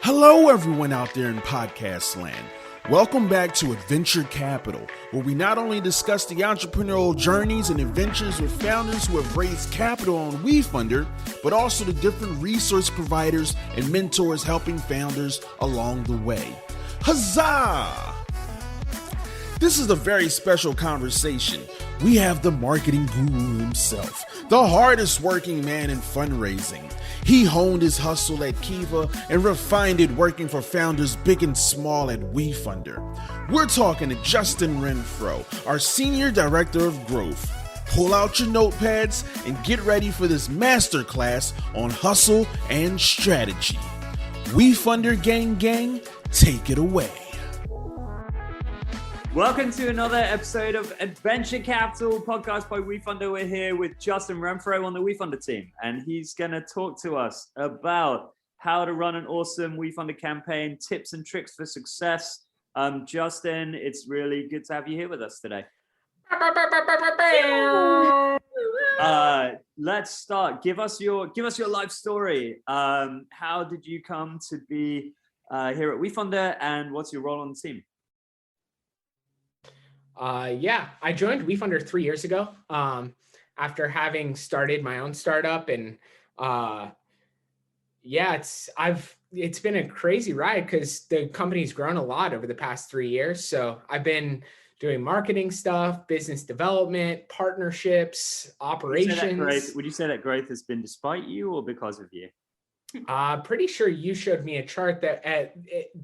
Hello, everyone out there in podcast land. Welcome back to Adventure Capital, where we not only discuss the entrepreneurial journeys and adventures with founders who have raised capital on WeFunder, but also the different resource providers and mentors helping founders along the way. Huzzah! This is a very special conversation. We have the marketing guru himself, the hardest working man in fundraising. He honed his hustle at Kiva and refined it working for founders big and small at WeFunder. We're talking to Justin Renfro, our Senior Director of Growth. Pull out your notepads and get ready for this masterclass on hustle and strategy. WeFunder gang, take it away. Welcome to another episode of Adventure Capital, podcast by WeFunder. We're here with Justin Renfro on the WeFunder team, and he's going to talk to us about how to run an awesome WeFunder campaign, tips and tricks for success. Justin, it's really good to have you here with us today. Let's start. Give us your life story. How did you come to be here at WeFunder, and what's your role on the team? I joined WeFunder 3 years ago after having started my own startup, and it's been a crazy ride because the company's grown a lot over the past 3 years. So I've been doing marketing stuff, business development, partnerships, operations. Would you say that growth has been despite you or because of you? Pretty sure you showed me a chart that at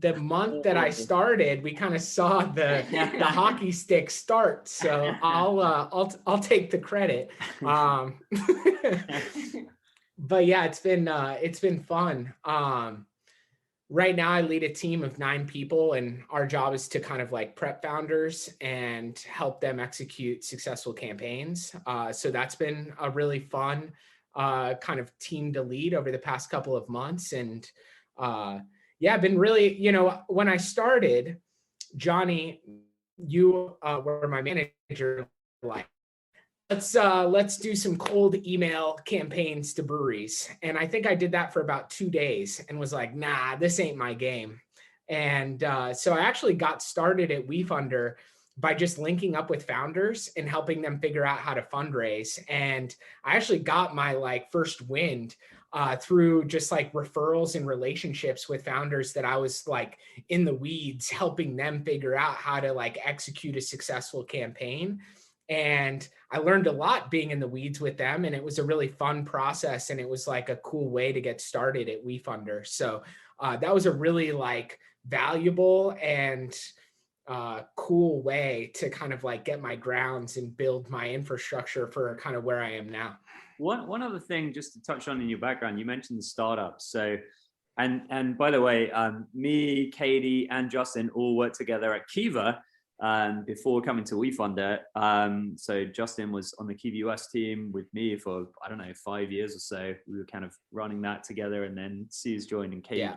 the month that I started, we kind of saw the hockey stick start. So I'll take the credit. But yeah, it's been fun. Right now I lead a team of 9 people, and our job is to kind of like prep founders and help them execute successful campaigns. So that's been a really fun kind of team to lead over the past couple of months. And I've been really, when I started, Jonny, you were my manager, like, let's do some cold email campaigns to breweries. And I think I did that for about 2 days and was like, nah, this ain't my game. And so I actually got started at WeFunder by just linking up with founders and helping them figure out how to fundraise. And I actually got my first wind through just referrals and relationships with founders that I was in the weeds, helping them figure out how to execute a successful campaign. And I learned a lot being in the weeds with them, and it was a really fun process. And it was a cool way to get started at WeFunder. So that was a really valuable and cool way to kind of get my grounds and build my infrastructure for kind of where I am now. One other thing just to touch on in your background, you mentioned the startups. So, and by the way, me, Katie, and Justin all worked together at Kiva before coming to WeFunder. So Justin was on the Kiva US team with me for, 5 years or so. We were kind of running that together, and then C's joined and Katie.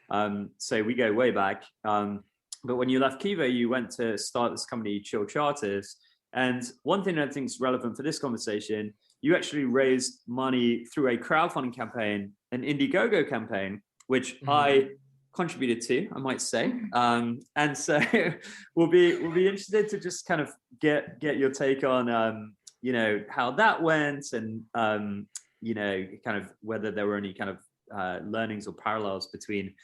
Yeah. So we go way back. But when you left Kiva, you went to start this company, Chill Charters. And one thing I think is relevant for this conversation, you actually raised money through a crowdfunding campaign, an Indiegogo campaign, which I contributed to, I might say. And so we'll be interested to just kind of get your take on, how that went, and, kind of whether there were any kind of learnings or parallels between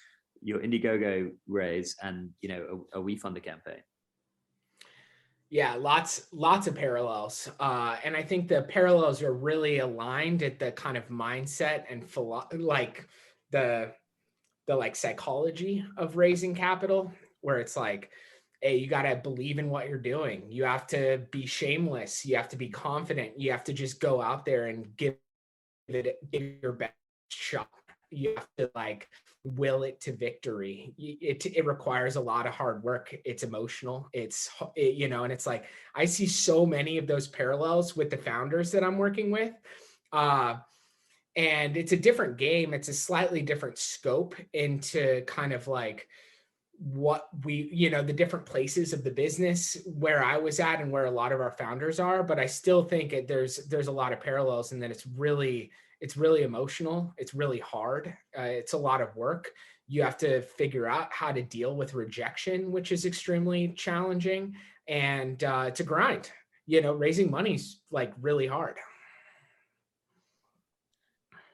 your Indiegogo raise and a WeFunder campaign. Yeah, lots of parallels, and I think the parallels are really aligned at the kind of mindset and the psychology of raising capital, where it's hey, you got to believe in what you're doing. You have to be shameless. You have to be confident. You have to just go out there and give your best shot. You have to will it to victory. It requires a lot of hard work. It's emotional. And it's I see so many of those parallels with the founders that I'm working with. And it's a different game. It's a slightly different scope into kind of what we, the different places of the business where I was at and where a lot of our founders are. But I still think there's a lot of parallels, and that it's really emotional. It's really hard. It's a lot of work. You have to figure out how to deal with rejection, which is extremely challenging. And it's a grind. Raising money's like really hard.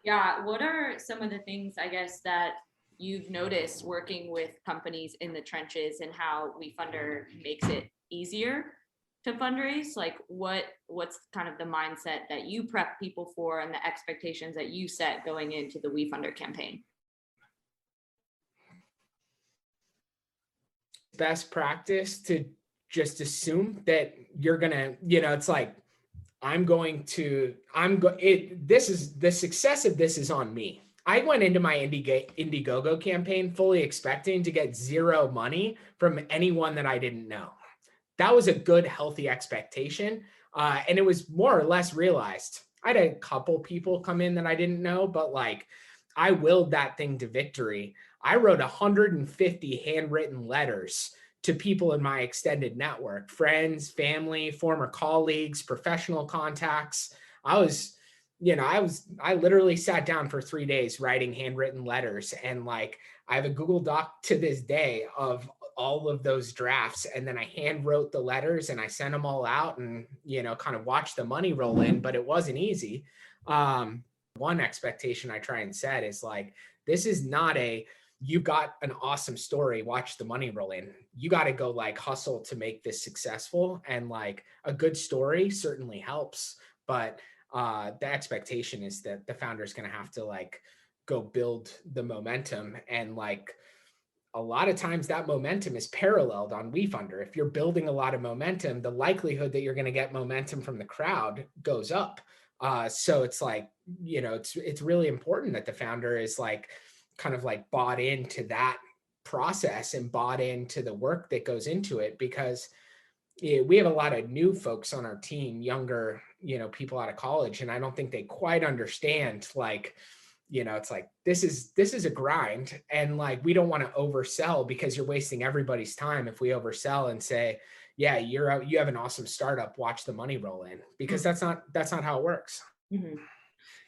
Yeah. What are some of the things, I guess, that you've noticed working with companies in the trenches, and how WeFunder makes it easier to fundraise? Like what's kind of the mindset that you prep people for, and the expectations that you set going into the WeFunder campaign? Best practice to just assume that you're gonna, it's like, this is the success of this is on me. I went into my Indiegogo campaign fully expecting to get zero money from anyone that I didn't know. That was a good, healthy expectation. And it was more or less realized. I had a couple people come in that I didn't know, but like I willed that thing to victory. I wrote 150 handwritten letters to people in my extended network, friends, family, former colleagues, professional contacts. I literally sat down for 3 days writing handwritten letters. And like, I have a Google Doc to this day of all of those drafts. And then I hand wrote the letters and I sent them all out and, kind of watched the money roll in, but it wasn't easy. One expectation I try and set is like, this is not you got an awesome story, watch the money roll in. You got to go like hustle to make this successful. And like a good story certainly helps, but the expectation is that the founder is going to have to like go build the momentum. And like a lot of times that momentum is paralleled on WeFunder. If you're building a lot of momentum, the likelihood that you're going to get momentum from the crowd goes up. So it's like, it's really important that the founder is like kind of like bought into that process and bought into the work that goes into it, because we have a lot of new folks on our team, younger, people out of college. And I don't think they quite understand, like, it's like, this is a grind. And like, we don't want to oversell, because you're wasting everybody's time if we oversell and say, yeah, you have an awesome startup, watch the money roll in, because that's not how it works. Mm-hmm.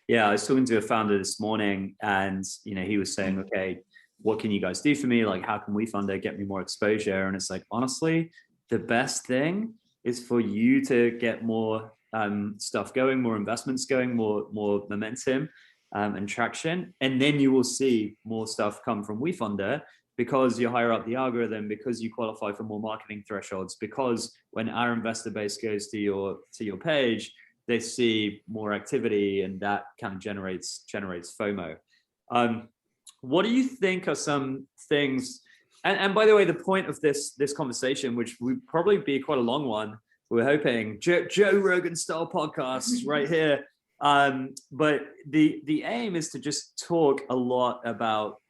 Yeah, I was talking to a founder this morning, and he was saying, okay, what can you guys do for me? Like, how can WeFunder get me more exposure? And it's like, honestly, the best thing is for you to get more stuff going, more investments going, more momentum and traction, and then you will see more stuff come from WeFunder, because you're higher up the algorithm, because you qualify for more marketing thresholds, because when our investor base goes to your page, they see more activity, and that kind of generates FOMO. What do you think are some things? And by the way, the point of this conversation, which would probably be quite a long one, we're hoping Joe Rogan style podcast right here. But the aim is to just talk a lot about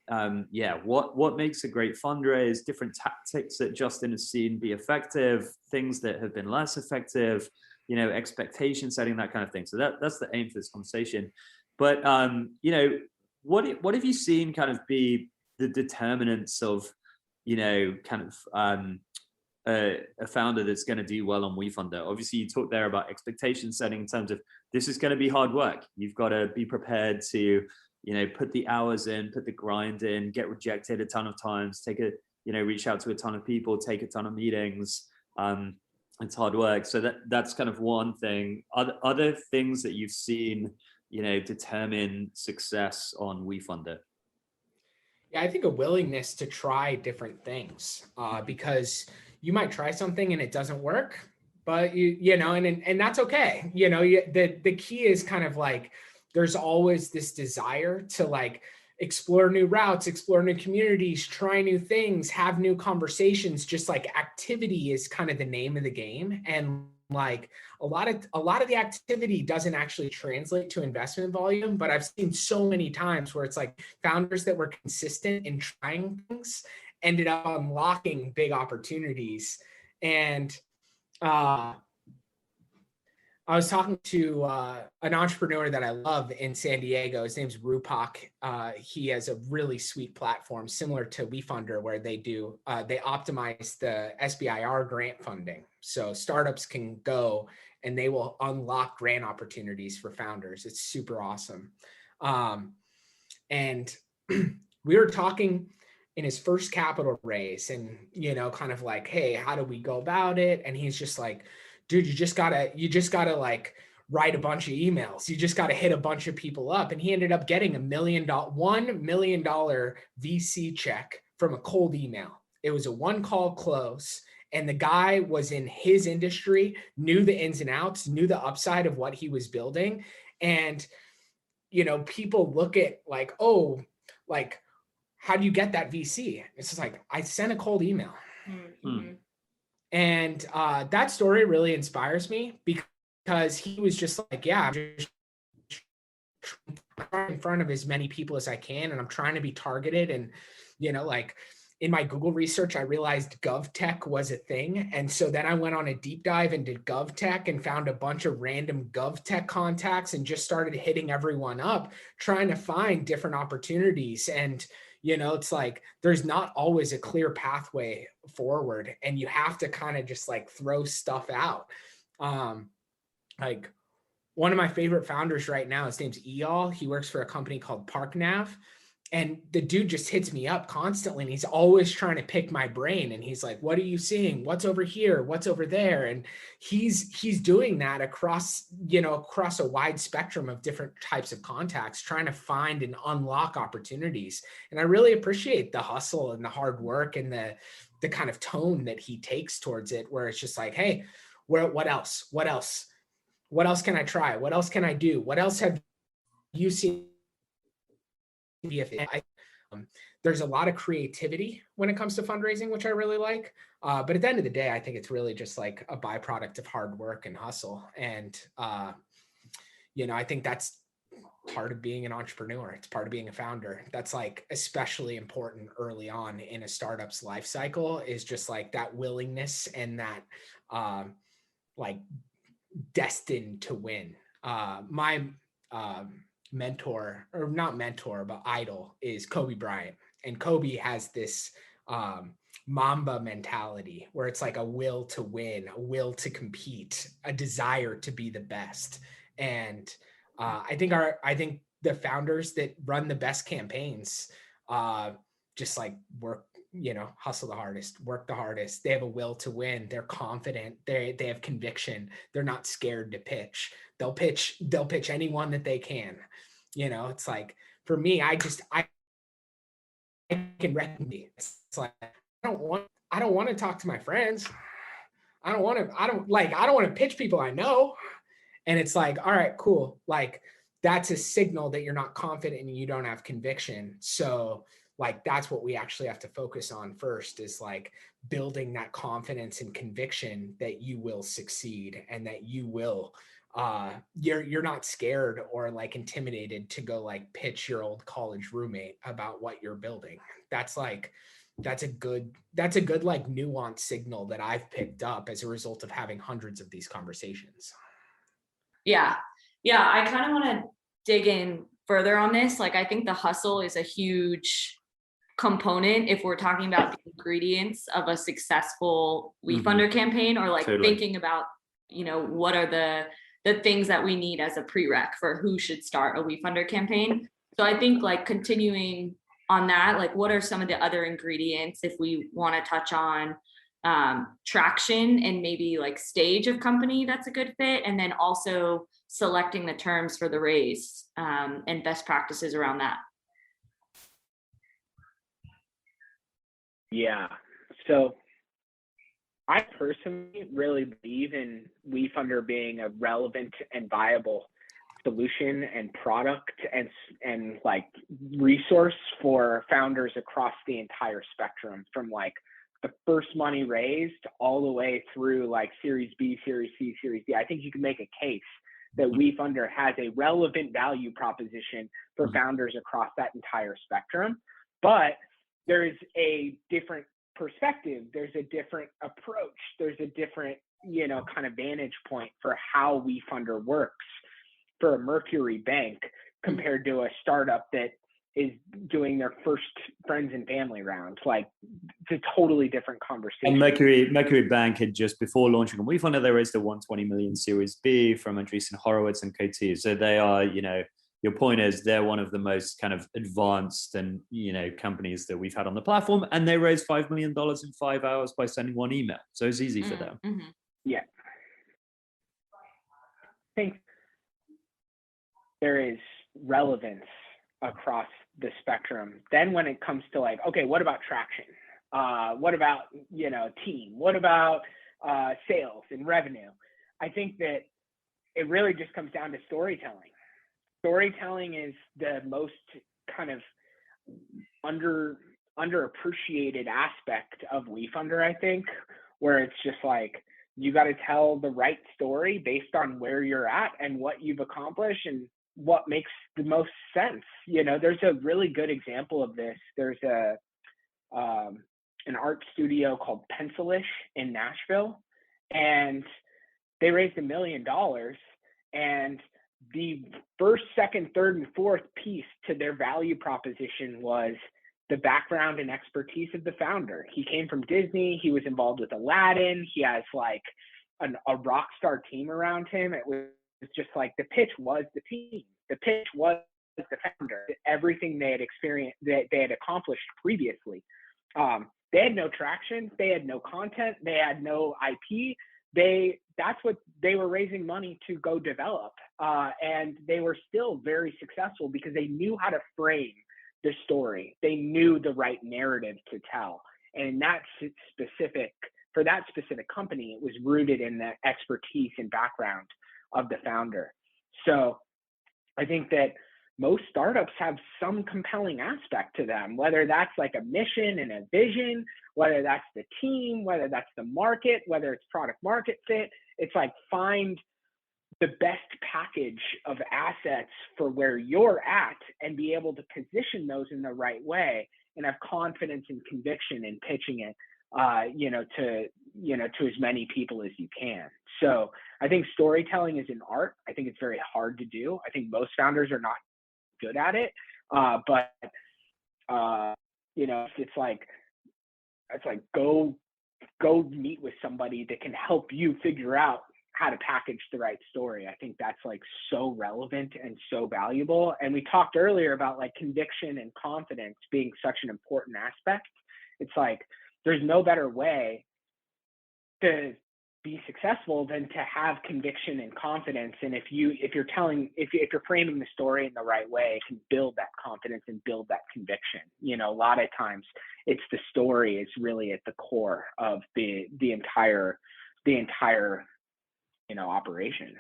what makes a great fundraise, different tactics that Justin has seen be effective, things that have been less effective, expectation setting, that kind of thing. So that's the aim for this conversation. But what have you seen kind of be the determinants of a founder that's going to do well on WeFunder? Obviously, you talked there about expectation setting in terms of this is going to be hard work. You've got to be prepared to put the hours in, put the grind in, get rejected a ton of times, reach out to a ton of people, take a ton of meetings. It's hard work. So that's kind of one thing. Other things that you've seen, determine success on WeFunder? Yeah, I think a willingness to try different things, because you might try something and it doesn't work, but and that's okay. The key is kind of like, there's always this desire to like explore new routes, explore new communities, try new things, have new conversations. Just like activity is kind of the name of the game. And like a lot of the activity doesn't actually translate to investment volume, but I've seen so many times where it's like founders that were consistent in trying things ended up unlocking big opportunities. And I was talking to an entrepreneur that I love in San Diego. His name's Rupak. He has a really sweet platform similar to WeFunder, where they optimize the SBIR grant funding. So startups can go and they will unlock grant opportunities for founders. It's super awesome. And we were talking in his first capital raise, and, you know, kind of like, hey, how do we go about it? And he's just like, dude, you just gotta like write a bunch of emails. You just got to hit a bunch of people up. And he ended up getting $1 million VC check from a cold email. It was a one call close. And the guy was in his industry, knew the ins and outs, knew the upside of what he was building. And, you know, people look at like, oh, like, how do you get that VC? It's just like, I sent a cold email. Mm-hmm. And that story really inspires me because he was just like, yeah, I'm just in front of as many people as I can, and I'm trying to be targeted. And, you know, like in my Google research, I realized GovTech was a thing. And so then I went on a deep dive into GovTech and found a bunch of random GovTech contacts and just started hitting everyone up, trying to find different opportunities. And, you know, it's like, there's not always a clear pathway forward, and you have to kind of just like throw stuff out. Like one of my favorite founders right now, his name's Eyal. He works for a company called ParkNav. And the dude just hits me up constantly, and he's always trying to pick my brain. And he's like, what are you seeing? What's over here? What's over there? And he's doing that across, you know, across a wide spectrum of different types of contacts, trying to find and unlock opportunities. And I really appreciate the hustle and the hard work and the kind of tone that he takes towards it, where it's just like, hey, what else? What else? What else can I try? What else can I do? What else have you seen? There's a lot of creativity when it comes to fundraising, which I really like. But at the end of the day, I think it's really just like a byproduct of hard work and hustle. And, you know, I think that's part of being an entrepreneur. It's part of being a founder. That's like especially important early on in a startup's life cycle, is just like that willingness and that like destined to win. My mentor, or not mentor, but idol, is Kobe Bryant. And Kobe has this Mamba mentality where it's like a will to win, a will to compete, a desire to be the best. And I think the founders that run the best campaigns just like work, you know, hustle the hardest, work the hardest. They have a will to win. They're confident. They have conviction. They're not scared to pitch. They'll pitch anyone that they can. You know, it's like, for me, I can recommend. It's like, I don't want to talk to my friends. I don't want to pitch people I know. And it's like, all right, cool. Like, that's a signal that you're not confident and you don't have conviction. So like, that's what we actually have to focus on first, is like building that confidence and conviction that you will succeed, and that you will, you're not scared or like intimidated to go like pitch your old college roommate about what you're building. That's a good like nuanced signal that I've picked up as a result of having hundreds of these conversations. Yeah. I kind of want to dig in further on this. Like, I think the hustle is a huge component if we're talking about the ingredients of a successful WeFunder campaign, or like thinking about, you know, what are the things that we need as a prereq for who should start a WeFunder campaign. So I think like continuing on that, like what are some of the other ingredients if we want to touch on traction and maybe like stage of company that's a good fit, and then also selecting the terms for the raise and best practices around that. Yeah. So I personally really believe in WeFunder being a relevant and viable solution and product and like resource for founders across the entire spectrum, from like the first money raised all the way through like Series B, Series C, Series D. I think you can make a case that WeFunder has a relevant value proposition for founders across that entire spectrum. But there is a different perspective. There's a different approach. There's a different, you know, kind of vantage point for how WeFunder works for a Mercury bank compared to a startup that is doing their first friends and family rounds. Like, it's a totally different conversation. And Mercury Bank had just, before launching on WeFunder, they raised a 120 million Series B from Andreessen Horowitz and KT. So they are, you know, your point is they're one of the most kind of advanced and, companies that we've had on the platform, and they raised $5 million in 5 hours by sending one email. So it's easy for them. Mm-hmm. Yeah. I think there is relevance across the spectrum. Then when it comes to like, okay, what about traction? What about, team? What about sales and revenue? I think that it really just comes down to storytelling. Storytelling is the most kind of underappreciated aspect of WeFunder, I think, where it's just like, you got to tell the right story based on where you're at and what you've accomplished and what makes the most sense. There's a really good example of this. There's an art studio called Pencilish in Nashville, and they raised $1 million. And the first, second, third, and fourth piece to their value proposition was the background and expertise of the founder. He came from Disney. He was involved with Aladdin. He has like a rock star team around him. It was just like the pitch was the team. The pitch was the founder. Everything they had experienced, that they had accomplished previously. They had no traction. They had no content. They had no IP. That's what they were raising money to go develop. And they were still very successful because they knew how to frame the story. They knew the right narrative to tell. And for that specific company, it was rooted in the expertise and background of the founder. So I think that most startups have some compelling aspect to them, whether that's like a mission and a vision, whether that's the team, whether that's the market, whether it's product market fit. It's like, find the best package of assets for where you're at and be able to position those in the right way and have confidence and conviction in pitching it, to as many people as you can. So I think storytelling is an art. I think it's very hard to do. I think most founders are not good at it. But it's like go meet with somebody that can help you figure out how to package the right story. I think that's like so relevant and so valuable. And we talked earlier about like conviction and confidence being such an important aspect. It's like, there's no better way to be successful than to have conviction and confidence. And if you're framing the story in the right way, it can build that confidence and build that conviction. A lot of times it's the story is really at the core of the entire operation.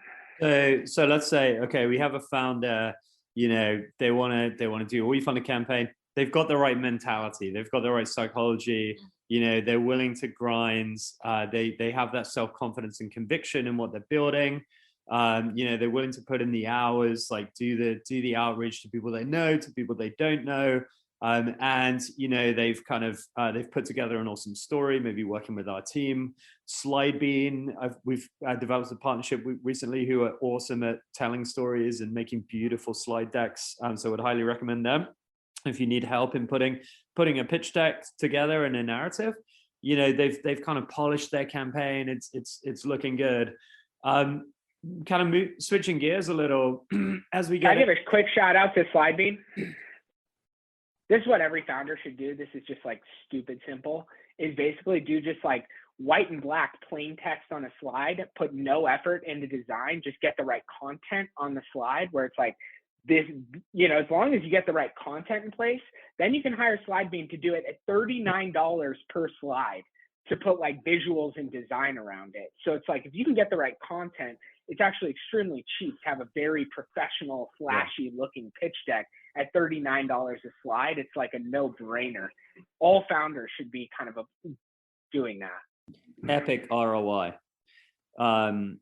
So let's say, okay, we have a founder, they want to do a WeFunder campaign. They've got the right mentality. They've got the right psychology. They're willing to grind. They have that self-confidence and conviction in what they're building. They're willing to put in the hours, like do the outreach to people they know, to people they don't know. They've kind of they've put together an awesome story, maybe working with our team. Slidebean, we've developed a partnership recently who are awesome at telling stories and making beautiful slide decks. So I would highly recommend them if you need help in putting a pitch deck together and a narrative. They've kind of polished their campaign. It's looking good. Switching gears a little as we get. Can I give a quick shout out to Slidebean? This is what every founder should do. This is just like stupid simple, is basically do just like white and black plain text on a slide, put no effort into design, just get the right content on the slide where it's like this, as long as you get the right content in place, then you can hire Slidebean to do it at $39 per slide to put like visuals and design around it. So it's like, if you can get the right content, it's actually extremely cheap to have a very professional, flashy looking pitch deck at $39 a slide. It's like a no-brainer. All founders should be kind of doing that. Epic ROI. So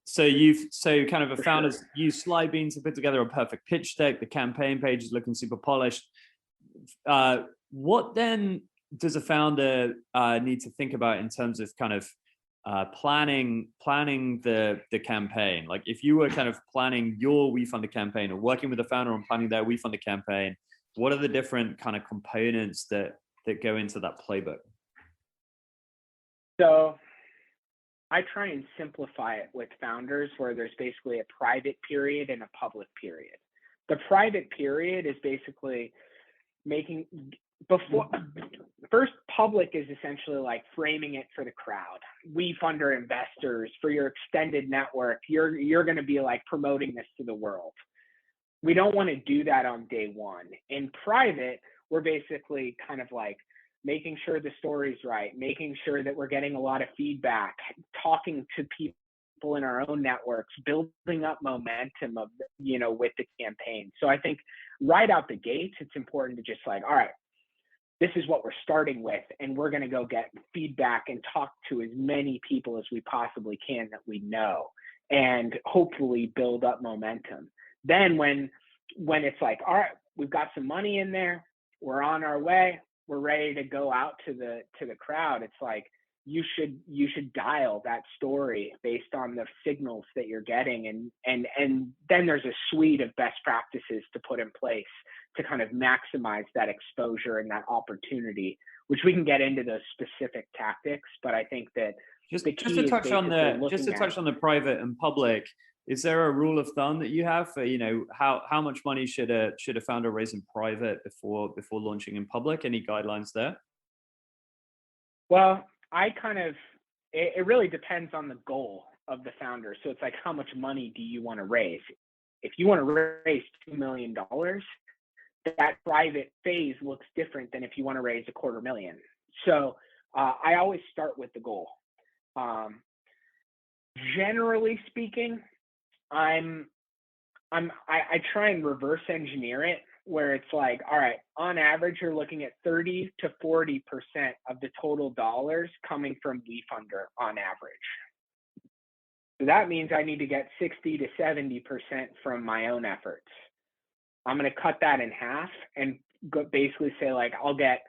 kind of a founders use Slidebean to put together a perfect pitch deck. The campaign page is looking super polished. What then does a founder need to think about in terms of kind of planning the campaign? Like if you were kind of planning your WeFunder campaign or working with a founder on planning their WeFunder campaign, what are the different kind of components that go into that playbook? So I try and simplify it with founders where there's basically a private period and a public period. The private period is basically first public is essentially like framing it for the crowd. We funder investors for your extended network. You're going to be like promoting this to the world. We don't want to do that on day one. In private, we're basically kind of like making sure the story's right, making sure that we're getting a lot of feedback, talking to people in our own networks, building up momentum of, with the campaign. So I think right out the gates, it's important to just like, all right, this is what we're starting with, and we're going to go get feedback and talk to as many people as we possibly can that we know, and hopefully build up momentum. Then when it's like, all right, we've got some money in there, we're on our way, we're ready to go out to the crowd, it's like you should dial that story based on the signals that you're getting, and then there's a suite of best practices to put in place to kind of maximize that exposure and that opportunity, which we can get into those specific tactics. But I think that just to touch on the private and public, is there a rule of thumb that you have for, how much money should a founder raise in private before launching in public? Any guidelines there? Well, it really depends on the goal of the founder. So it's like, how much money do you want to raise? If you want to raise $2 million, that private phase looks different than if you want to raise $250,000. So I always start with the goal. Generally speaking, I try and reverse engineer it, where it's like, all right, on average, you're looking at 30 to 40% of the total dollars coming from WeFunder on average. So that means I need to get 60 to 70% from my own efforts. I'm going to cut that in half and basically say, like, I'll get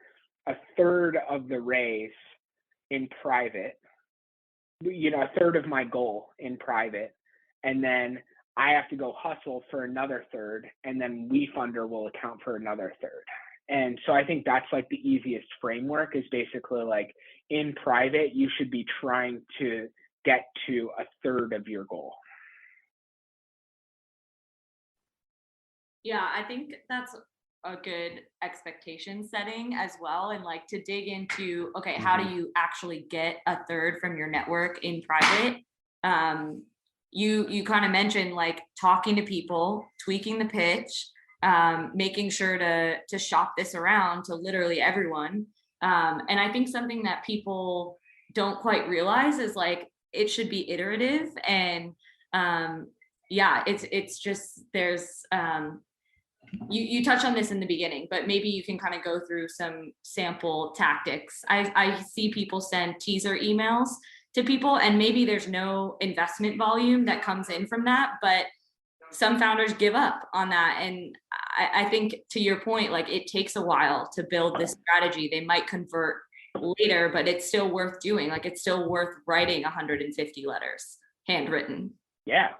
a third of the raise in private, a third of my goal in private, and then I have to go hustle for another third, and then WeFunder will account for another third. And so I think that's like the easiest framework, is basically like in private, you should be trying to get to a third of your goal. Yeah, I think that's a good expectation setting as well. And like to dig into, okay, how do you actually get a third from your network in private? You kind of mentioned like talking to people, tweaking the pitch, making sure to shop this around to literally everyone. And I think something that people don't quite realize is like, it should be iterative. And it's just, there's, you touched on this in the beginning, but maybe you can kind of go through some sample tactics. I see people send teaser emails to people, and maybe there's no investment volume that comes in from that, but some founders give up on that. And I think, to your point, like it takes a while to build this strategy. They might convert later, but it's still worth doing. Like it's still worth writing 150 letters handwritten. Yeah,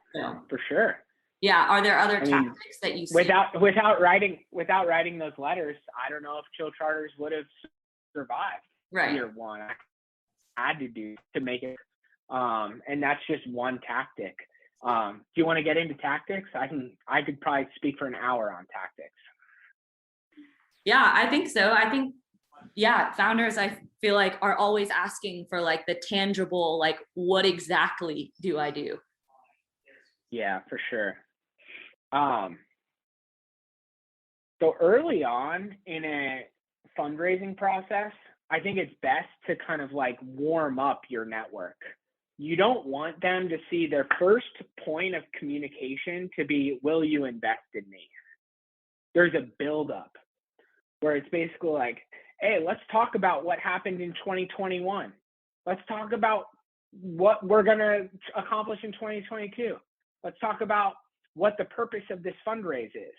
for sure. Yeah. Are there other tactics that you see? Without writing those letters, I don't know if Chill Charters would have survived year one. I had to do to make it. And that's just one tactic. Do you want to get into tactics? I could probably speak for an hour on tactics. Yeah, I think so. I think, founders, I feel like, are always asking for like the tangible, like, what exactly do I do? Yeah, for sure. So early on in a fundraising process, I think it's best to kind of like warm up your network. You don't want them to see their first point of communication to be, will you invest in me? There's a buildup where it's basically like, hey, let's talk about what happened in 2021. Let's talk about what we're going to accomplish in 2022. Let's talk about what the purpose of this fundraise is.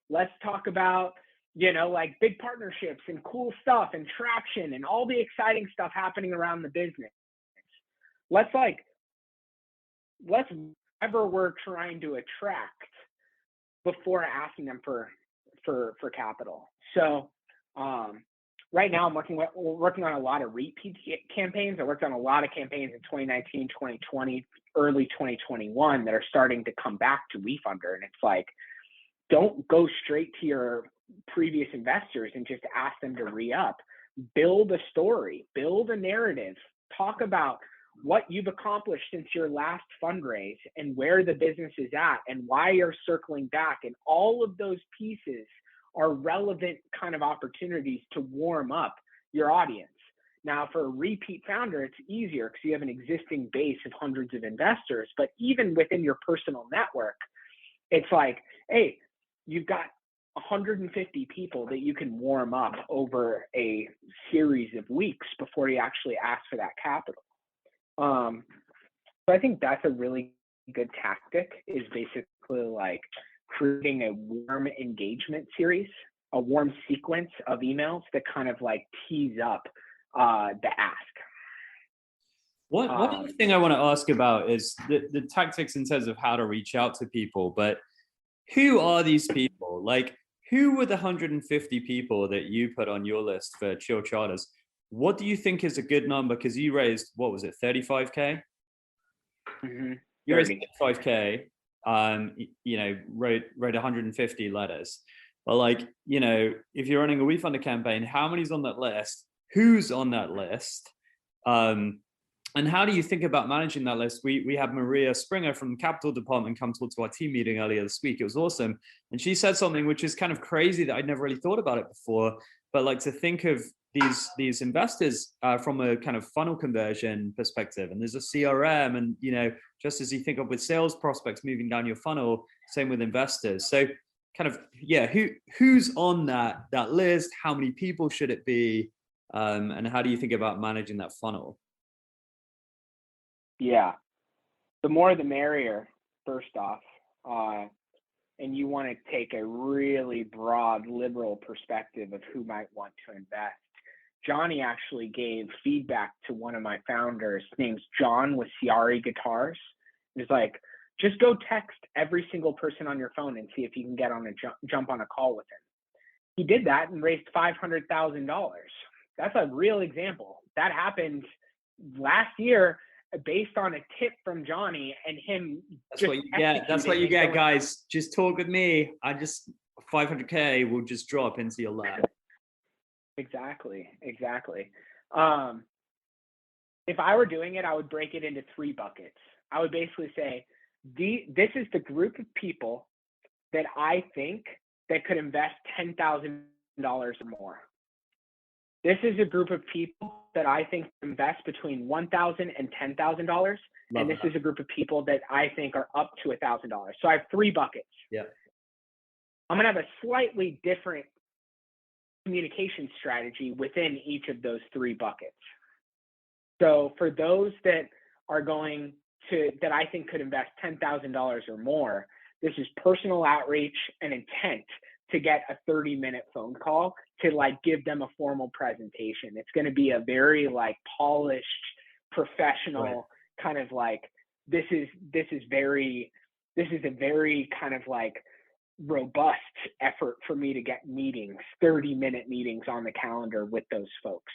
Let's talk about, like big partnerships and cool stuff and traction and all the exciting stuff happening around the business. Let's whatever we're trying to attract before asking them for capital. So right now we're working on a lot of repeat campaigns. I worked on a lot of campaigns in 2019, 2020, early 2021 that are starting to come back to WeFunder. And it's like, don't go straight to your previous investors and just ask them to re-up. Build a story, build a narrative, talk about what you've accomplished since your last fundraise and where the business is at and why you're circling back. And all of those pieces are relevant kind of opportunities to warm up your audience. Now, for a repeat founder, it's easier because you have an existing base of hundreds of investors. But even within your personal network, it's like, hey, you've got 150 people that you can warm up over a series of weeks before you actually ask for that capital. So I think that's a really good tactic, is basically like creating a warm engagement series, a warm sequence of emails that kind of like tease up the ask. One other thing I want to ask about is the tactics in terms of how to reach out to people, but who are these people? Like, who were the 150 people that you put on your list for Chill Charters? What do you think is a good number? Because you raised, what was it, 35K? Mm-hmm. You raised 35K, wrote 150 letters. But like, if you're running a WeFunder campaign, how many's on that list? Who's on that list? And how do you think about managing that list? We had Maria Springer from the Capital Department come talk to our team meeting earlier this week. It was awesome. And she said something which is kind of crazy that I'd never really thought about it before, but like to think of these investors from a kind of funnel conversion perspective. And there's a CRM, and just as you think of with sales prospects moving down your funnel, same with investors. So kind of, who's on that list? How many people should it be? And how do you think about managing that funnel? Yeah, the more the merrier, first off. And you want to take a really broad liberal perspective of who might want to invest. Jonny actually gave feedback to one of my founders. His name's John with Ciari Guitars. He's like, just go text every single person on your phone and see if you can get on a jump on a call with him. He did that and raised $500,000. That's a real example. That happened last year based on a tip from Jonny and him. That's what you get. That's what you get, guys. Just talk with me. 500K will just drop into your lap. Exactly. If I were doing it, I would break it into 3 buckets. I would basically say, this is the group of people that I think that could invest $10,000 or more. This is a group of people that I think invest between $1,000 and $10,000. And this is a group of people that I think are up to $1,000. So I have 3 buckets. Yeah. I'm going to have a slightly different communication strategy within each of those 3 buckets. So for those that are going to, that I think could invest $10,000 or more, this is personal outreach and intent to get a 30-minute phone call to like give them a formal presentation. It's going to be a very like polished, professional kind of like, this is a very kind of like robust effort for me to get meetings, 30-minute meetings on the calendar with those folks.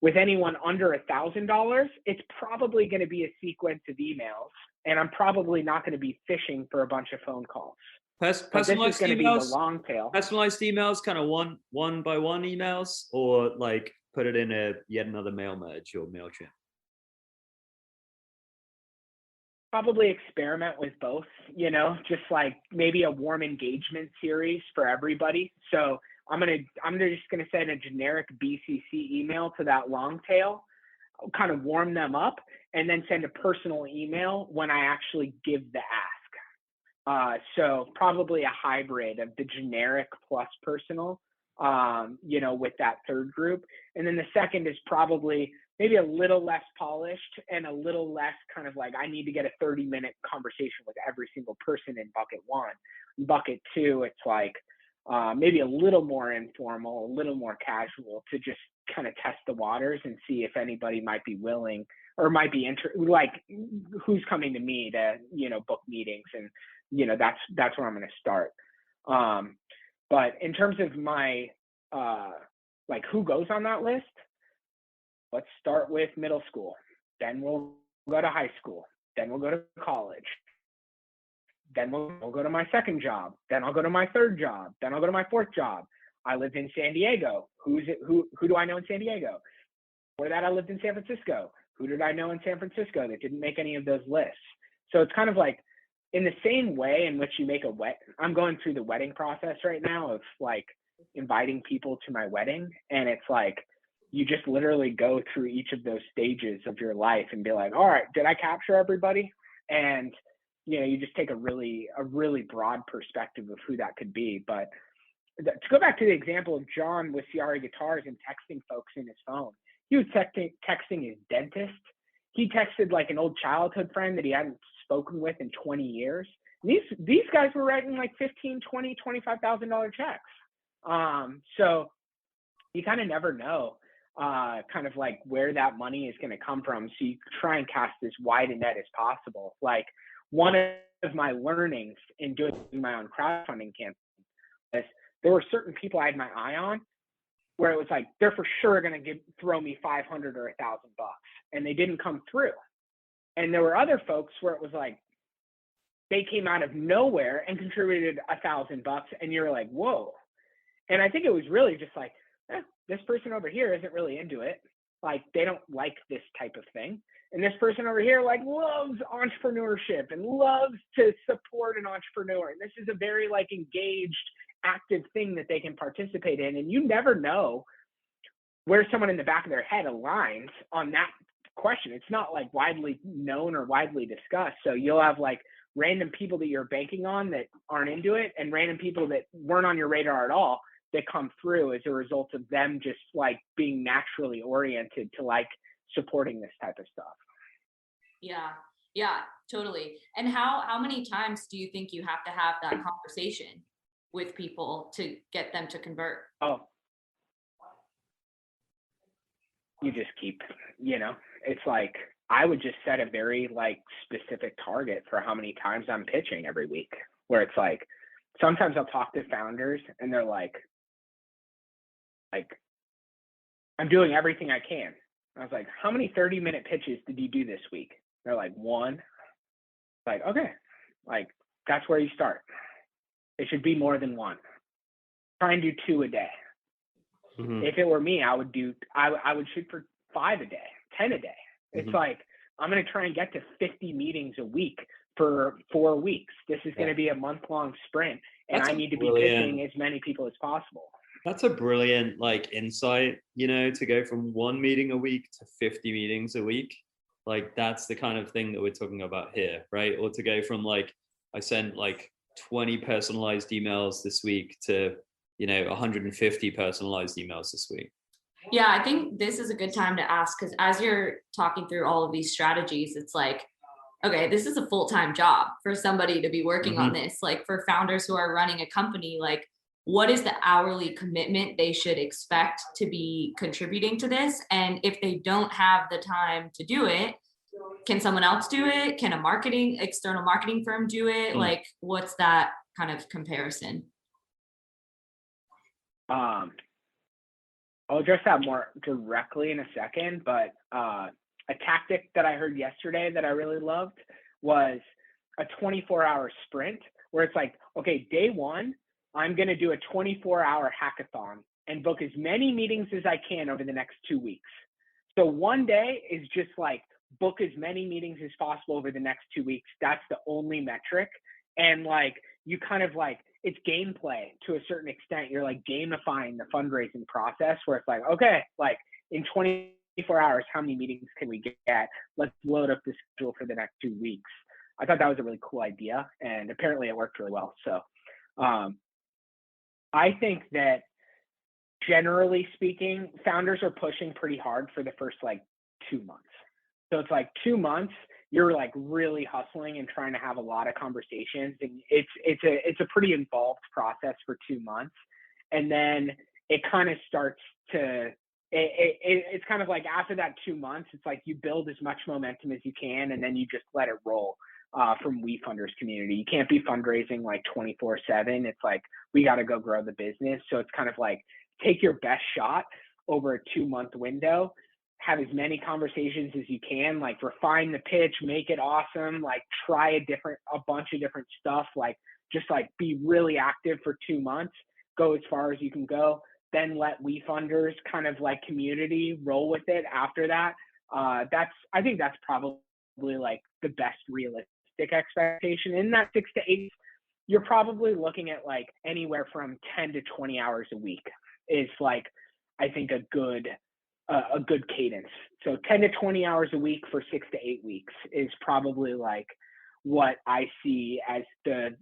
With anyone under $1,000, it's probably going to be a sequence of emails, and I'm probably not going to be fishing for a bunch of phone calls. Personalized emails, be the long tail. Personalized emails, kind of one by one emails, or like put it in a yet another mail merge or MailChimp. Probably experiment with both, just like maybe a warm engagement series for everybody. So I'm just gonna send a generic BCC email to that long tail, kind of warm them up, and then send a personal email when I actually give the ask. So probably a hybrid of the generic plus personal, with that third group. And then the second is probably maybe a little less polished and a little less kind of like, I need to get a 30-minute conversation with every single person in bucket 1. In bucket 2, it's like maybe a little more informal, a little more casual to just kind of test the waters and see if anybody might be willing or might be like who's coming to me to, book meetings. And, that's where I'm going to start. But in terms of my, like who goes on that list, let's start with middle school. Then we'll go to high school. Then we'll go to college. then we'll go to my second job. Then I'll go to my third job. Then I'll go to my fourth job. I lived in San Diego. Who do I know in San Diego? Before that, I lived in San Francisco. Who did I know in San Francisco that didn't make any of those lists? So it's kind of like in the same way in which you make I'm going through the wedding process right now of like inviting people to my wedding. And it's like, you just literally go through each of those stages of your life and be like, all right, did I capture everybody? And, you just take a really broad perspective of who that could be. But to go back to the example of John with Ciari Guitars and texting folks in his phone, he was texting his dentist. He texted like an old childhood friend that he hadn't spoken with in 20 years. And these guys were writing like $15,000, $20,000, $25,000 checks. So you kind of never know kind of like where that money is going to come from. So you try and cast as wide a net as possible. Like one of my learnings in doing my own crowdfunding campaign is there were certain people I had my eye on where it was like, they're for sure going to throw me 500 or $1,000, and they didn't come through. And there were other folks where it was like, they came out of nowhere and contributed $1,000, and you're like, whoa. And I think it was really just like, this person over here isn't really into it. Like, they don't like this type of thing. And this person over here like loves entrepreneurship and loves to support an entrepreneur. And this is a very like engaged, active thing that they can participate in. And you never know where someone in the back of their head aligns on that question. It's not like widely known or widely discussed. So you'll have like random people that you're banking on that aren't into it, and random people that weren't on your radar at all that come through as a result of them just like being naturally oriented to like supporting this type of stuff. Yeah, totally. And how many times do you think you have to have that conversation with people to get them to convert? Oh, you just keep, it's like, I would just set a very like specific target for how many times I'm pitching every week, where it's like, sometimes I'll talk to founders and they're like, I'm doing everything I can. I was like, how many 30-minute pitches did you do this week? They're like, 1. Like, okay, like that's where you start. It should be more than 1. Try and do 2 a day. Mm-hmm. If it were me, I would shoot for 5 a day, 10 a day. It's like, I'm going to try and get to 50 meetings a week for 4 weeks. This is going to be a month-long sprint, and I need to be pitching as many people as possible. That's a brilliant like insight, to go from 1 meeting a week to 50 meetings a week. Like that's the kind of thing that we're talking about here, right? Or to go from like, I sent like 20 personalized emails this week to, 150 personalized emails this week. Yeah, I think this is a good time to ask, because as you're talking through all of these strategies, it's like, okay, this is a full-time job for somebody to be working on this. Like for founders who are running a company, like what is the hourly commitment they should expect to be contributing to this? And if they don't have the time to do it, can someone else do it? Can a external marketing firm do it? Like what's that kind of comparison? I'll address that more directly in a second, but a tactic that I heard yesterday that I really loved was a 24-hour sprint, where it's like, okay, day 1, I'm going to do a 24-hour hackathon and book as many meetings as I can over the next 2 weeks. So one day is just like book as many meetings as possible over the next 2 weeks. That's the only metric. And like, you kind of like, it's gameplay to a certain extent. You're like gamifying the fundraising process, where it's like, okay, like in 24 hours, how many meetings can we get? Let's load up the schedule for the next 2 weeks. I thought that was a really cool idea, and apparently it worked really well. So I think that generally speaking, founders are pushing pretty hard for the first like 2 months. So it's like 2 months, you're like really hustling and trying to have a lot of conversations, and it's a pretty involved process for 2 months. And then it kind of starts to, it's kind of like after that 2 months, it's like you build as much momentum as you can, and then you just let it roll. From WeFunders community, you can't be fundraising like 24/7. It's like, we got to go grow the business. So it's kind of like, take your best shot over a 2 month window, have as many conversations as you can, like refine the pitch, make it awesome, like try a bunch of different stuff, like just like be really active for 2 months, go as far as you can go, then let WeFunders kind of like community roll with it after that. I think that's probably like the best realistic expectation. In that 6 to 8, you're probably looking at like anywhere from 10 to 20 hours a week is like, I think a good cadence. So 10 to 20 hours a week for 6 to 8 weeks is probably like what I see as the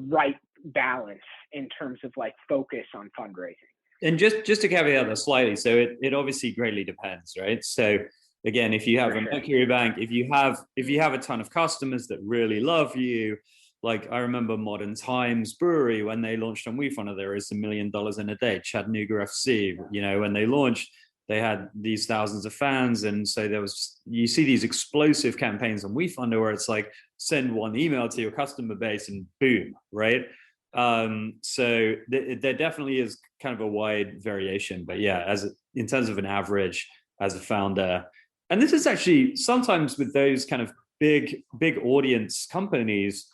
right balance in terms of like focus on fundraising. And just to caveat that slightly, so it obviously greatly depends, right? So again, if you have a Mercury Bank, if you have a ton of customers that really love you, like I remember Modern Times Brewery when they launched on WeFunder, there is $1 million in a day. Chattanooga FC, when they launched, they had these thousands of fans, and so you see these explosive campaigns on WeFunder where it's like send one email to your customer base and boom, right? So there definitely is kind of a wide variation, but yeah, in terms of an average as a founder, and this is actually sometimes with those kind of big audience companies,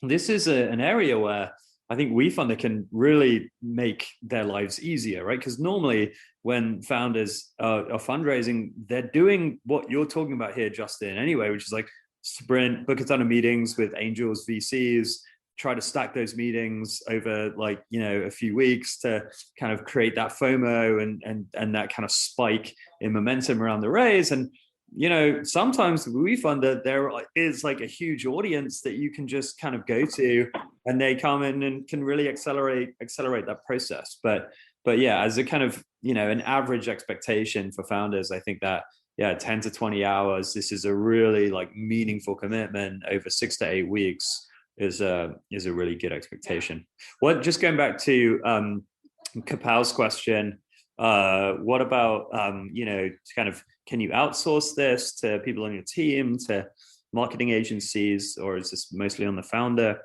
this is an area where I think WeFunder can really make their lives easier, right? Because normally when founders are fundraising, they're doing what you're talking about here, Justin, anyway, which is like sprint, book a ton of meetings with angels, VCs, try to stack those meetings over like, a few weeks to kind of create that FOMO and that kind of spike in momentum around the raise. And sometimes with WeFunder, there is like a huge audience that you can just kind of go to, and they come in and can really accelerate that process. But yeah, as a kind of an average expectation for founders, I think that 10 to 20 hours, this is a really like meaningful commitment over 6 to 8 weeks is a really good expectation. Well, just going back to Kapal's question, what about kind of, can you outsource this to people on your team, to marketing agencies, or is this mostly on the founder?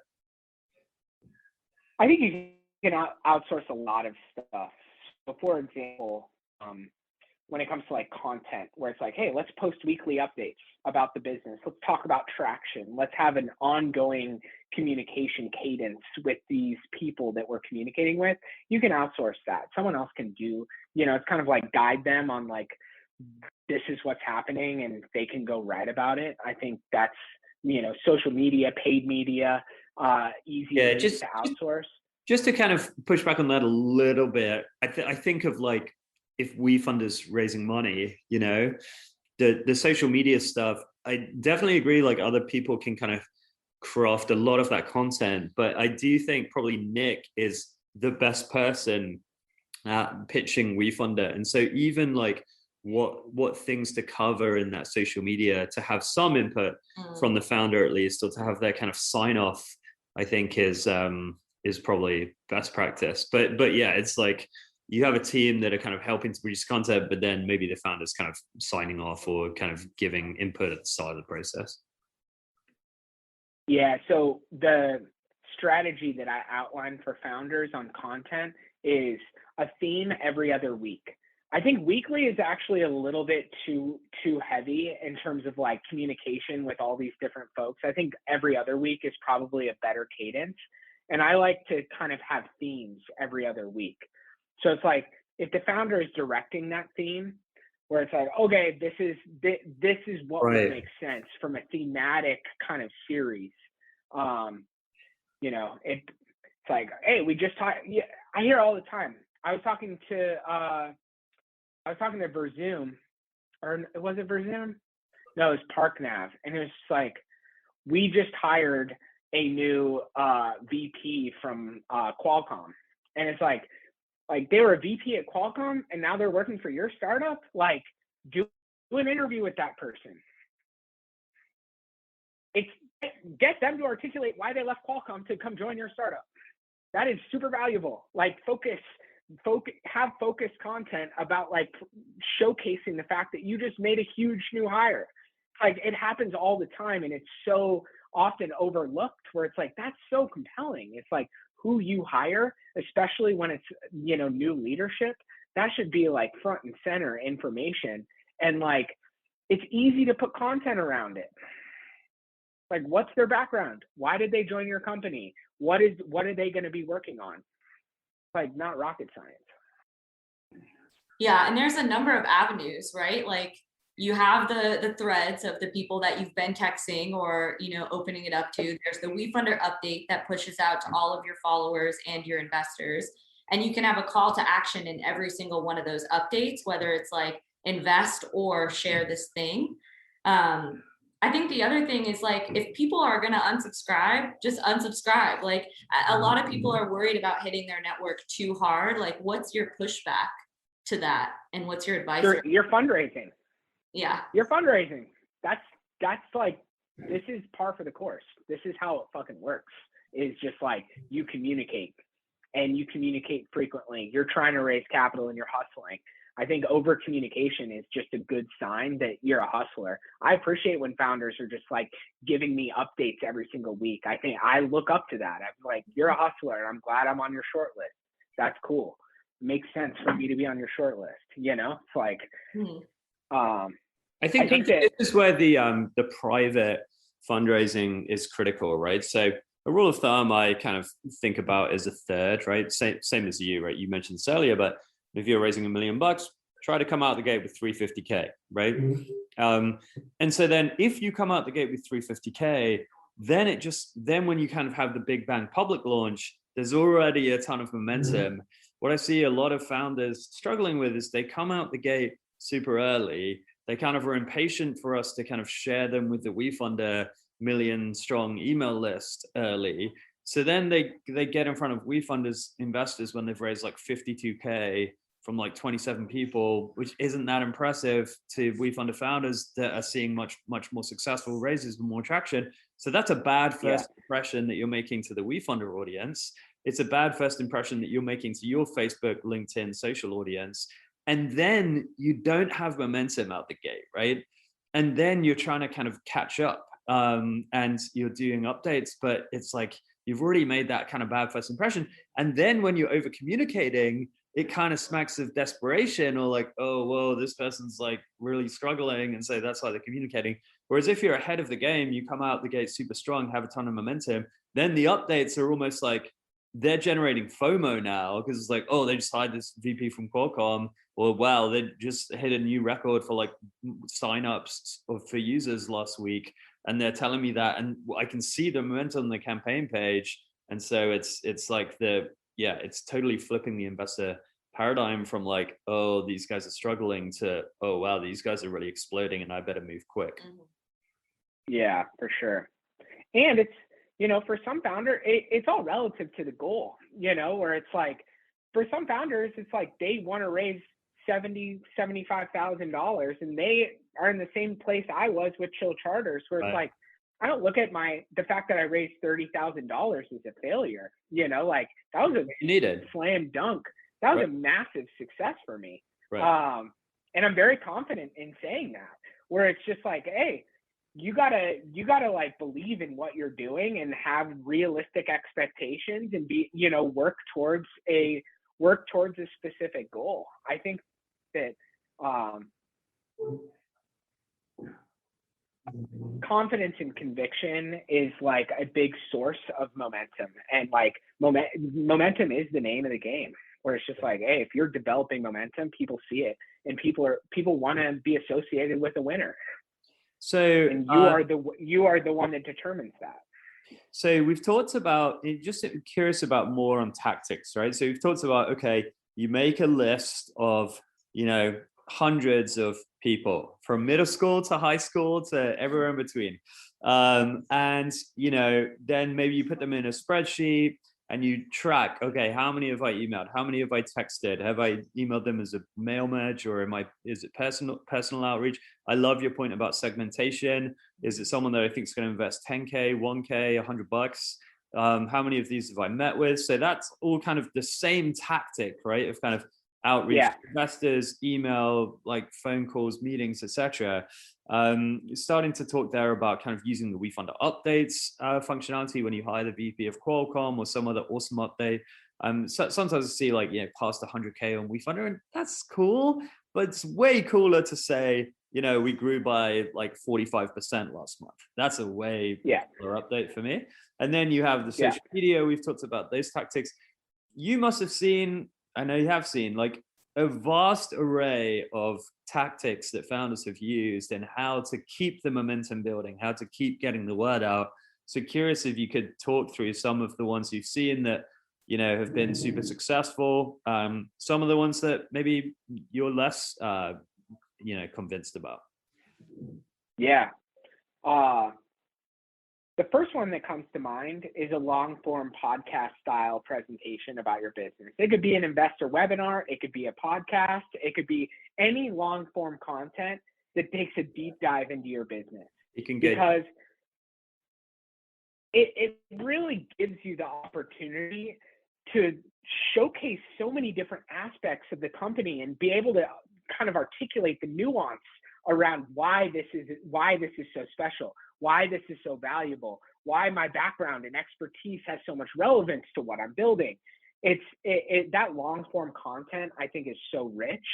I think you can outsource a lot of stuff. So for example, when it comes to like content, where it's like, hey, let's post weekly updates about the business. Let's talk about traction. Let's have an ongoing communication cadence with these people that we're communicating with. You can outsource that. Someone else can do, it's kind of like guide them on like, this is what's happening, and they can go write about it. I think that's, social media, paid media, easy to outsource. Just to kind of push back on that a little bit, I think of like, if WeFunder's raising money, the social media stuff, I definitely agree, like other people can kind of craft a lot of that content, but I do think probably Nick is the best person at pitching WeFunder. And so even like what things to cover in that social media, to have some input from the founder at least, or to have their kind of sign off, I think is probably best practice. But yeah, it's like you have a team that are kind of helping to produce content, but then maybe the founder's kind of signing off or kind of giving input at the start of the process. Yeah, so the strategy that I outlined for founders on content is a theme every other week. I think weekly is actually a little bit too heavy in terms of like communication with all these different folks. I think every other week is probably a better cadence. And I like to kind of have themes every other week. So it's like, if the founder is directing that theme, where it's like, okay, this is what would make sense from a thematic kind of series. It's like, hey, we just talked. Yeah, I hear all the time. I was talking to Verzoom, or was it Verzoom? No, it was ParkNav, and it was just like, we just hired a new VP from Qualcomm, and it's like they were a VP at Qualcomm, and now they're working for your startup. Like, do an interview with that person. Get them to articulate why they left Qualcomm to come join your startup. That is super valuable. Like, have focused content about like showcasing the fact that you just made a huge new hire. Like, it happens all the time, and it's so often overlooked, where it's like, that's so compelling. It's like, who you hire, especially when it's, new leadership, that should be like front and center information. And like, it's easy to put content around it. Like, what's their background? Why did they join your company? What are they going to be working on? Like, not rocket science. Yeah, and there's a number of avenues, right? Like you have the threads of the people that you've been texting or, you know, opening it up to. There's the WeFunder update that pushes out to all of your followers and your investors. And you can have a call to action in every single one of those updates, whether it's like invest or share this thing. I think the other thing is like, if people are going to unsubscribe, just unsubscribe. Like a lot of people are worried about hitting their network too hard. Like, what's your pushback to that? And what's your advice? You're fundraising. Yeah. You're fundraising. That's like, this is par for the course. This is how it fucking works. Is just like, you communicate and you communicate frequently. You're trying to raise capital and you're hustling. I think over communication is just a good sign that you're a hustler. I appreciate when founders are just like giving me updates every single week. I think I look up to that. I'm like, you're a hustler and I'm glad I'm on your short list. That's cool. It makes sense for me to be on your short list. You know, it's like, I think that this is where the private fundraising is critical, right? So a rule of thumb I kind of think about is a third, right? Same as you, right? You mentioned this earlier, but if you're raising $1 million, try to come out the gate with 350K, right? And so then if you come out the gate with 350K, then when you kind of have the big bang public launch, there's already a ton of momentum. What I see a lot of founders struggling with is they come out the gate super early. They kind of are impatient for us to kind of share them with the WeFunder million strong email list early. So then they get in front of WeFunders investors when they've raised like 52K from like 27 people, which isn't that impressive to WeFunder founders that are seeing much more successful raises with more traction. So that's a bad first impression that you're making to the WeFunder audience. It's a bad first impression that you're making to your Facebook, LinkedIn, social audience. And then you don't have momentum out the gate, right? And then you're trying to kind of catch up and you're doing updates, but it's like you've already made that kind of bad first impression. And then when you're over communicating, it kind of smacks of desperation or like, oh, well, this person's like really struggling. And so that's why they're communicating. Whereas if you're ahead of the game, you come out the gate super strong, have a ton of momentum, then the updates are almost like they're generating FOMO now because it's like, oh, they just hired this VP from Qualcomm, or wow, they just hit a new record for like signups for users last week. And they're telling me that, and I can see the momentum on the campaign page. And so it's like it's totally flipping the investor paradigm from like, oh, these guys are struggling to, oh, wow, these guys are really exploding and I better move quick. Yeah, for sure. And it's, you know, for some founder, it's all relative to the goal, you know, where it's like, for some founders, it's like they want to raise $75,000 and they are in the same place I was with Chill Charters, where it's like, I don't look at the fact that I raised $30,000 as a failure, you know, like that was a slam dunk. That was a massive success for me. And I'm very confident in saying that, where it's just like, hey, you gotta like believe in what you're doing and have realistic expectations and be, you know, work towards a specific goal. I think that confidence and conviction is like a big source of momentum, and like momentum is the name of the game, where it's just like, hey, if you're developing momentum, people see it and people want to be associated with a winner. So and you are the one that determines that. So we've talked about, just curious about more on tactics, right? So we've talked about, okay, you make a list of, you know, hundreds of people from middle school to high school to everywhere in between. And, you know, then maybe you put them in a spreadsheet and you track, okay, how many have I emailed? How many have I texted? Have I emailed them as a mail merge, or is it personal outreach? I love your point about segmentation. Is it someone that I think is going to invest 10K, 1K, $100? How many of these have I met with? So that's all kind of the same tactic, right? Of kind of outreach to investors, email, like phone calls, meetings, etc. Starting to talk there about kind of using the WeFunder updates functionality when you hire the VP of Qualcomm or some other awesome update. So sometimes I see like, you know, past 100K on WeFunder, and that's cool. But it's way cooler to say, we grew by like 45% last month. That's a way cooler update for me. And then you have the social media. We've talked about those tactics. You must have seen, I know you have seen, like a vast array of tactics that founders have used and how to keep the momentum building, how to keep getting the word out. So curious if you could talk through some of the ones you've seen that, have been super successful. Some of the ones that maybe you're less, convinced about. Yeah. The first one that comes to mind is a long form podcast style presentation about your business. It could be an investor webinar. It could be a podcast. It could be any long form content that takes a deep dive into your business. Because it really gives you the opportunity to showcase so many different aspects of the company and be able to kind of articulate the nuance around why this is so special, why this is so valuable, why my background and expertise has so much relevance to what I'm building. That long form content, I think, is so rich,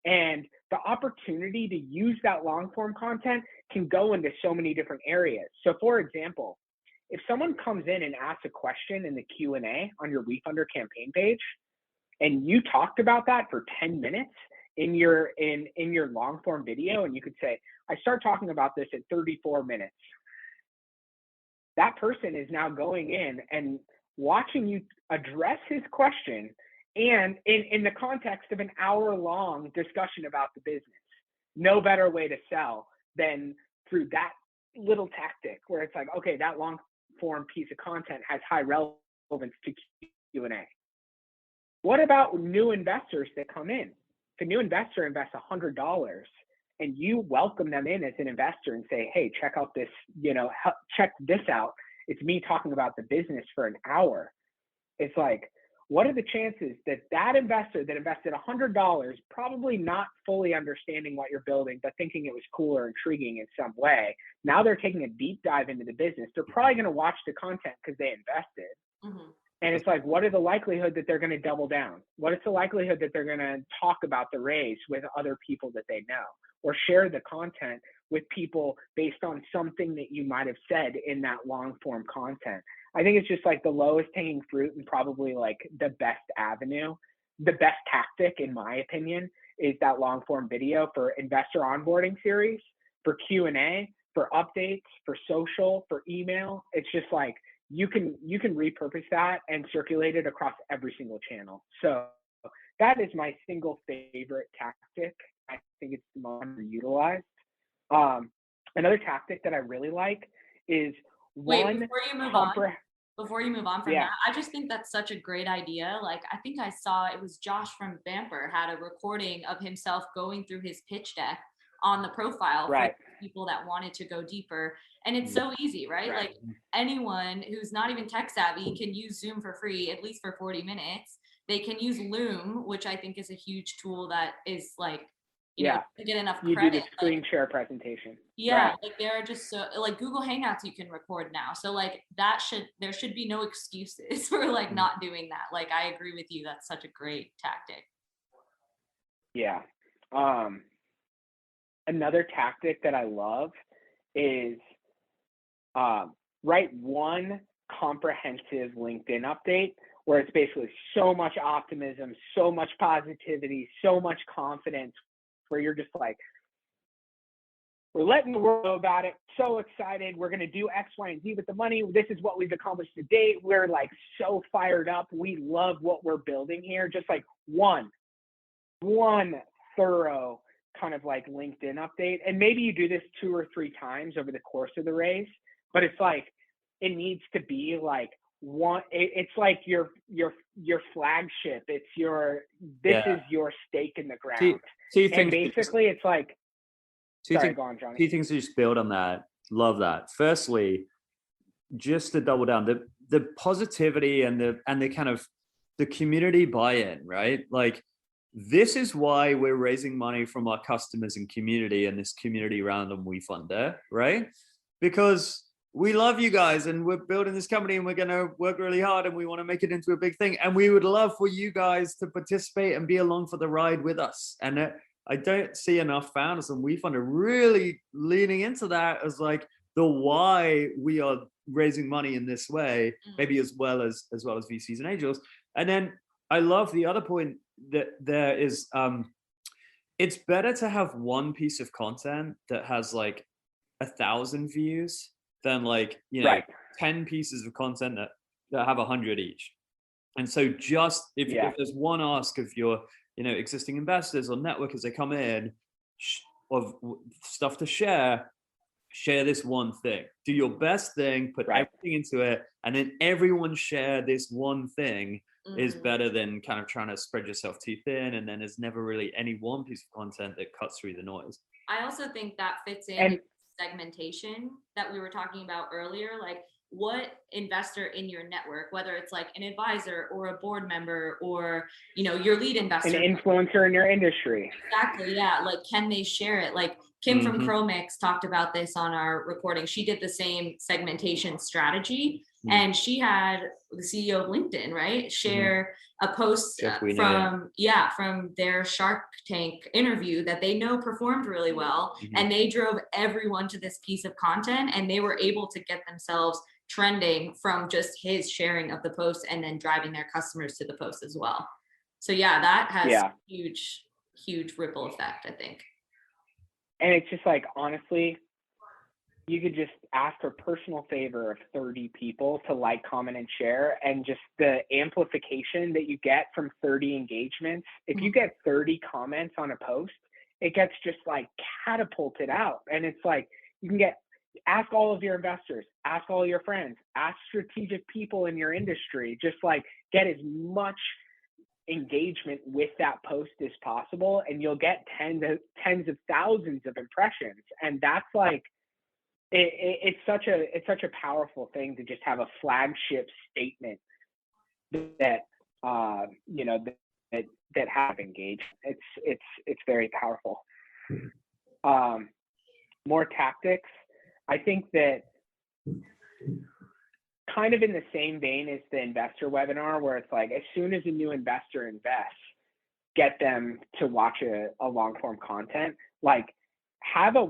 and the opportunity to use that long form content can go into so many different areas. So for example, if someone comes in and asks a question in the Q&A on your WeFunder campaign page, and you talked about that for 10 minutes in your long form video, and you could say, I start talking about this at 34 minutes. That person is now going in and watching you address his question, and in the context of an hour-long discussion about the business. No better way to sell than through that little tactic where it's like, okay, that long form piece of content has high relevance to Q&A. What about new investors that come in? If a new investor invests $100 and you welcome them in as an investor and say, hey, check out this, check this out. It's me talking about the business for an hour. It's like, what are the chances that that investor that invested $100, probably not fully understanding what you're building, but thinking it was cool or intriguing in some way, now they're taking a deep dive into the business. They're probably going to watch the content because they invested. Mm-hmm. And it's like, what are the likelihood that they're going to double down? What is the likelihood that they're going to talk about the raise with other people that they know, or share the content with people based on something that you might have said in that long form content? I think it's just like the lowest hanging fruit and probably like the best avenue. The best tactic, in my opinion, is that long form video for investor onboarding series, for Q&A, for updates, for social, for email. It's just like, you can repurpose that and circulate it across every single channel. So that is my single favorite tactic. I think it's the most underutilized. Another tactic that I really like is before you move on from that, I just think that's such a great idea. Like, I think I saw it was Josh from Vamper had a recording of himself going through his pitch deck on the profile for people that wanted to go deeper. And it's so easy, right? Like, anyone who's not even tech savvy can use Zoom for free, at least for 40 minutes. They can use Loom, which I think is a huge tool that is like, you know, to get enough credit. You do the screen share presentation. Yeah, like there are just so, like Google Hangouts you can record now. So like there should be no excuses for like not doing that. Like, I agree with you. That's such a great tactic. Yeah. Another tactic that I love is write one comprehensive LinkedIn update where it's basically so much optimism, so much positivity, so much confidence, where you're just like, we're letting the world know about it. So excited. We're going to do X, Y, and Z with the money. This is what we've accomplished to date. We're like so fired up. We love what we're building here. Just like one thorough kind of like LinkedIn update. And maybe you do this 2 or 3 times over the course of the raise, but it's like, it needs to be like one, it's like your flagship. It's this is your stake in the ground. And basically it's like, go on, Jonny. 2 things to just build on that. Love that. Firstly, just to double down, the positivity and the kind of the community buy-in, right? Like, this is why we're raising money from our customers and community and this community around them WeFunder, right? Because we love you guys and we're building this company and we're going to work really hard and we want to make it into a big thing. And we would love for you guys to participate and be along for the ride with us. And I don't see enough founders and WeFunder really leaning into that as like the why we are raising money in this way, maybe as well as VCs and angels. And then I love the other point that there is, it's better to have one piece of content that has like 1,000 views than like, you know, 10 pieces of content that have 100 each. And so just if there's one ask of your, you know, existing investors or network as they come in of stuff to share this one thing, do your best thing, put everything into it, and then everyone share this one thing is better than kind of trying to spread yourself too thin. And then there's never really any one piece of content that cuts through the noise. I also think that fits in segmentation that we were talking about earlier. Like, what investor in your network, whether it's like an advisor or a board member or, you know, your lead investor, an influencer in your industry. Exactly. Yeah. Like, can they share it? Like Kim from Chromix talked about this on our recording. She did the same segmentation strategy, and she had the CEO of LinkedIn, right, share a post from their Shark Tank interview that they know performed really well. And they drove everyone to this piece of content, and they were able to get themselves trending from just his sharing of the post and then driving their customers to the post as well. So yeah, that has huge ripple effect, I think. And it's just like, honestly, you could just ask a personal favor of 30 people to like, comment, and share, and just the amplification that you get from 30 engagements. If you get 30 comments on a post, it gets just like catapulted out. And it's like, you can ask all of your investors, ask all your friends, ask strategic people in your industry, just like get as much engagement with that post as possible, and you'll get tens of thousands of impressions. And that's like, it's such a powerful thing to just have a flagship statement that you know, that have engaged. It's very powerful. More tactics. I think that kind of in the same vein as the investor webinar, where it's like, as soon as a new investor invests, get them to watch a long form content. Like, have a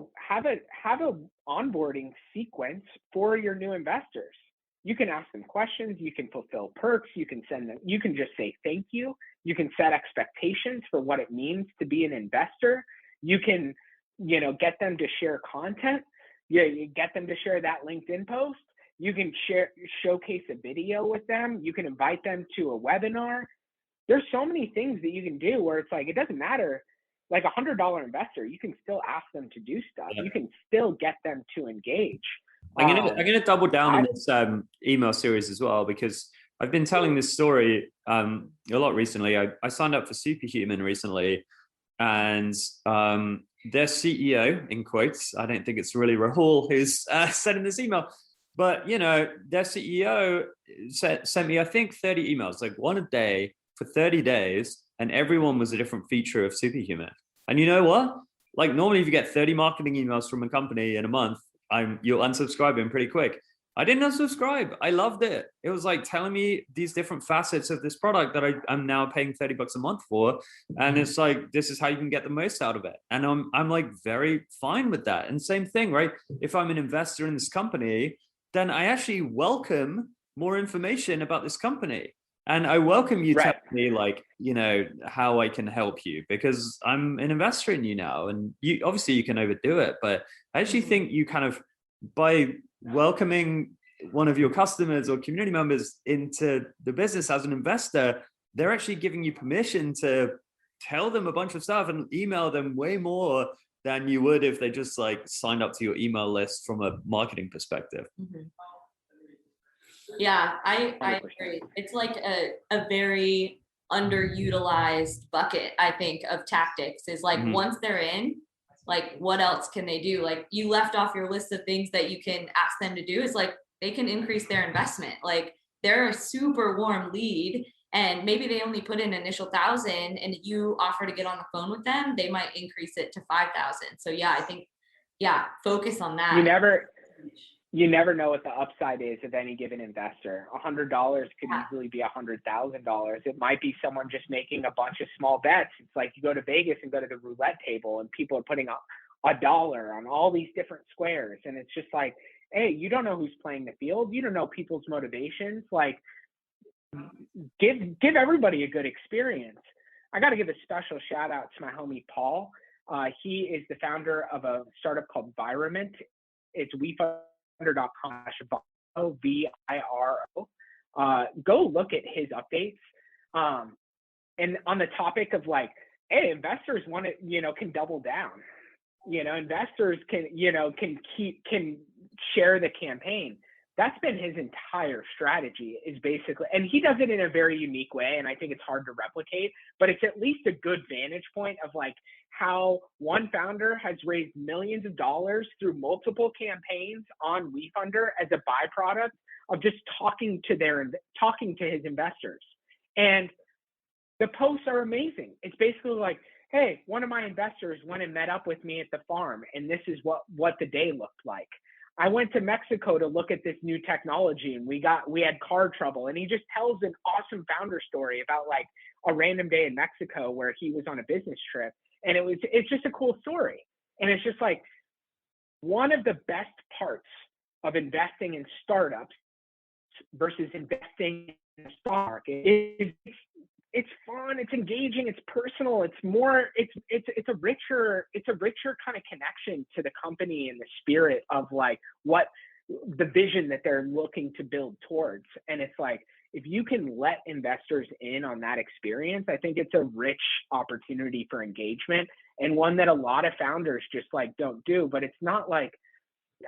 onboarding sequence for your new investors. You can ask them questions, you can fulfill perks, you can send them, you can just say thank you, you can set expectations for what it means to be an investor, you can, you know, get them to share content, you get them to share that LinkedIn post, you can showcase a video with them, you can invite them to a webinar. There's so many things that you can do where it's like, it doesn't matter. Like $100 investor, you can still ask them to do stuff. You can still get them to engage. I'm gonna double down on this email series as well, because I've been telling this story a lot recently. I signed up for Superhuman recently, and their CEO, in quotes, I don't think it's really Rahul who's sending this email, but you know, their CEO sent me, I think, 30 emails, like one a day for 30 days, and everyone was a different feature of Superhuman. And you know what? Like, normally if you get 30 marketing emails from a company in a month, you'll unsubscribe them pretty quick. I didn't unsubscribe. I loved it. It was like telling me these different facets of this product that I'm now paying $30 a month for. And it's like, this is how you can get the most out of it. And I'm like very fine with that. And same thing, right? If I'm an investor in this company, then I actually welcome more information about this company. And I welcome you telling me, like, you know, how I can help you, because I'm an investor in you now. And you obviously you can overdo it, but I actually think you kind of, by welcoming one of your customers or community members into the business as an investor, they're actually giving you permission to tell them a bunch of stuff and email them way more than you would if they just like signed up to your email list from a marketing perspective. Yeah, I agree. It's like a very underutilized bucket, I think, of tactics is like, once they're in, like, what else can they do? Like, you left off your list of things that you can ask them to do. Is like, they can increase their investment. Like, they're a super warm lead, and maybe they only put in initial 1,000, and you offer to get on the phone with them, they might increase it to 5,000. So yeah, I think, focus on that. you never know what the upside is of any given investor. $100 could easily be $100,000. It might be someone just making a bunch of small bets. It's like you go to Vegas and go to the roulette table and people are putting a dollar on all these different squares. And it's just like, hey, you don't know who's playing the field. You don't know people's motivations. Like, give everybody a good experience. I got to give a special shout out to my homie Paul. He is the founder of a startup called Virament. It's wefunder.com/Viro, VIRO. Go look at his updates. And on the topic of like, hey, investors want to, can double down. Investors can share the campaign. That's been his entire strategy, is basically, and he does it in a very unique way, and I think it's hard to replicate, but it's at least a good vantage point of like how one founder has raised millions of dollars through multiple campaigns on WeFunder as a byproduct of just talking to his investors. And the posts are amazing. It's basically like, hey, one of my investors went and met up with me at the farm, and this is what the day looked like. I went to Mexico to look at this new technology, and we had car trouble. And he just tells an awesome founder story about like a random day in Mexico where he was on a business trip. And it's just a cool story. And it's just like one of the best parts of investing in startups versus investing in the stock market is it's fun, it's engaging, it's personal, it's a richer kind of connection to the company and the spirit of like what the vision that they're looking to build towards. And it's like, if you can let investors in on that experience, I think it's a rich opportunity for engagement, and one that a lot of founders just like don't do. But it's not like,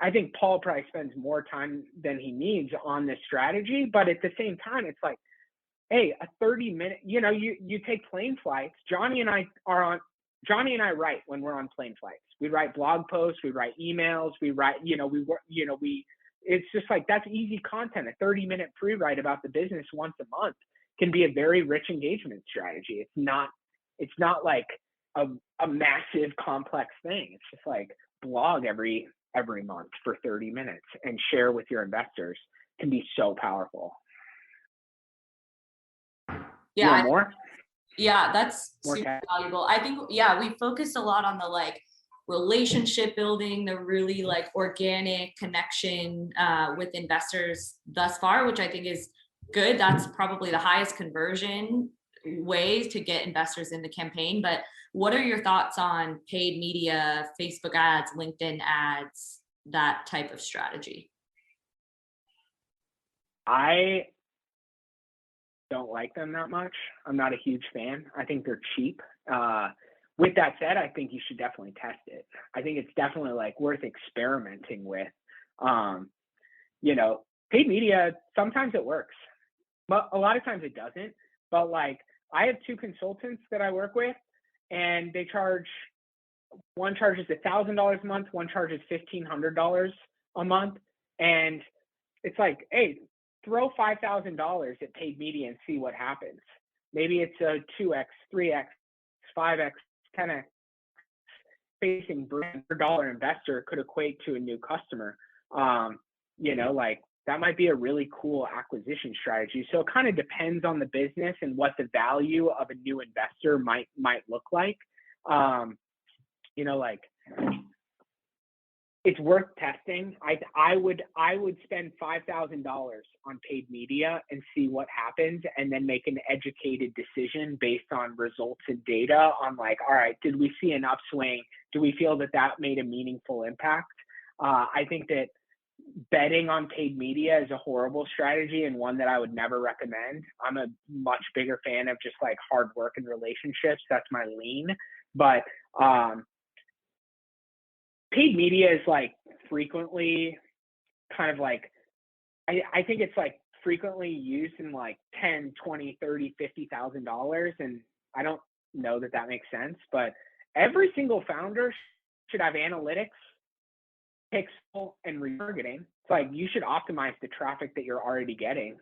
I think Paul probably spends more time than he needs on this strategy, but at the same time, it's like, hey, a 30-minute, you take plane flights. Jonny and I write when we're on plane flights. We write blog posts, we write emails, we write, it's just like, that's easy content. A 30-minute pre-write about the business once a month can be a very rich engagement strategy. It's not like a massive complex thing. It's just like blog every month for 30 minutes and share with your investors can be so powerful. Yeah. More? Yeah, that's More super valuable. I think, we focused a lot on the like relationship building, the really like organic connection with investors thus far, which I think is good. That's probably the highest conversion ways to get investors in the campaign. But what are your thoughts on paid media, Facebook ads, LinkedIn ads, that type of strategy? I don't like them that much. I'm not a huge fan. I think they're cheap. With that said, I think you should definitely test it. I think it's definitely like worth experimenting with. Paid media, sometimes it works, but a lot of times it doesn't. But like, I have two consultants that I work with, and one charges $1,000 a month, one charges $1,500 a month. And it's like, hey, throw $5,000 at paid media and see what happens. Maybe it's a 2x, 3x, 5x, 10x facing brand per dollar investor could equate to a new customer. Like that might be a really cool acquisition strategy. So it kind of depends on the business and what the value of a new investor might look like. It's worth testing. I would spend $5,000 on paid media and see what happens, and then make an educated decision based on results and data on like, all right, did we see an upswing? Do we feel that made a meaningful impact? I think that betting on paid media is a horrible strategy and one that I would never recommend. I'm a much bigger fan of just like hard work and relationships. That's my lean. But paid media is like frequently kind of like, I think it's like frequently used in like 10, 20, 30, $50,000. And I don't know that makes sense, but every single founder should have analytics, pixel, and retargeting. It's like you should optimize the traffic that you're already getting,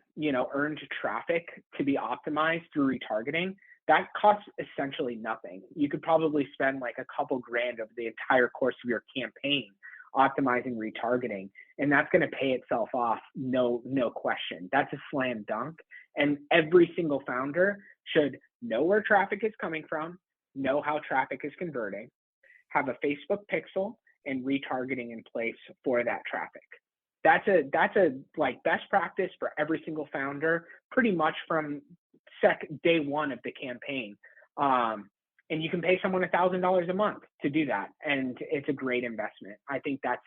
earned traffic to be optimized through retargeting. That costs essentially nothing. You could probably spend like a couple grand over the entire course of your campaign optimizing retargeting, and that's going to pay itself off, no question. That's a slam dunk. And every single founder should know where traffic is coming from, know how traffic is converting, have a Facebook pixel and retargeting in place for that traffic. That's a like best practice for every single founder, pretty much from day one of the campaign. And you can pay someone $1,000 a month to do that, and it's a great investment. I think that's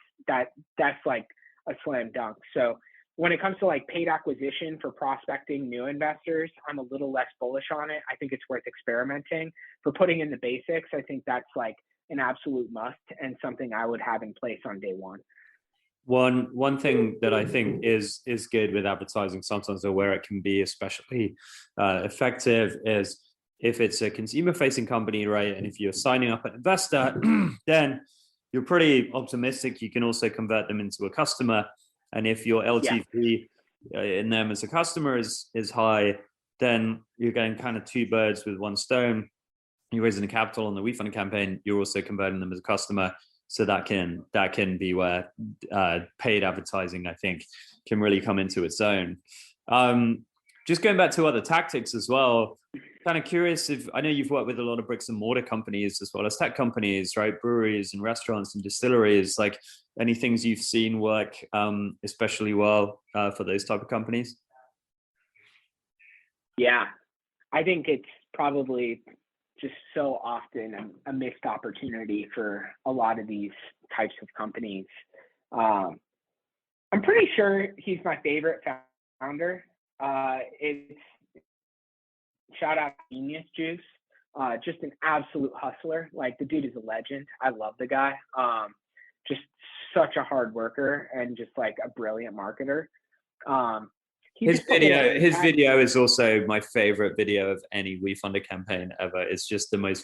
like a slam dunk. So when it comes to like paid acquisition for prospecting new investors, I'm a little less bullish on it. I think it's worth experimenting. For putting in the basics, I think that's like an absolute must and something I would have in place on day one. One thing that I think is good with advertising sometimes, or where it can be especially effective, is if it's a consumer-facing company, right? And if you're signing up an investor, then you're pretty optimistic you can also convert them into a customer. And if your LTV in them as a customer is high, then you're getting kind of two birds with one stone. You're raising the capital on the WeFund campaign. You're also converting them as a customer. So that can be where paid advertising, I think, can really come into its own. Just going back to other tactics as well, kind of curious if, I know you've worked with a lot of bricks and mortar companies as well as tech companies, right? Breweries and restaurants and distilleries, like any things you've seen work especially well for those type of companies? Yeah, I think it's probably just so often a missed opportunity for a lot of these types of companies. I'm pretty sure he's my favorite founder. It's shout out Genius Juice, just an absolute hustler. Like the dude is a legend. I love the guy. Just such a hard worker and just like a brilliant marketer. His video is also my favorite video of any WeFunder campaign ever. It's just the most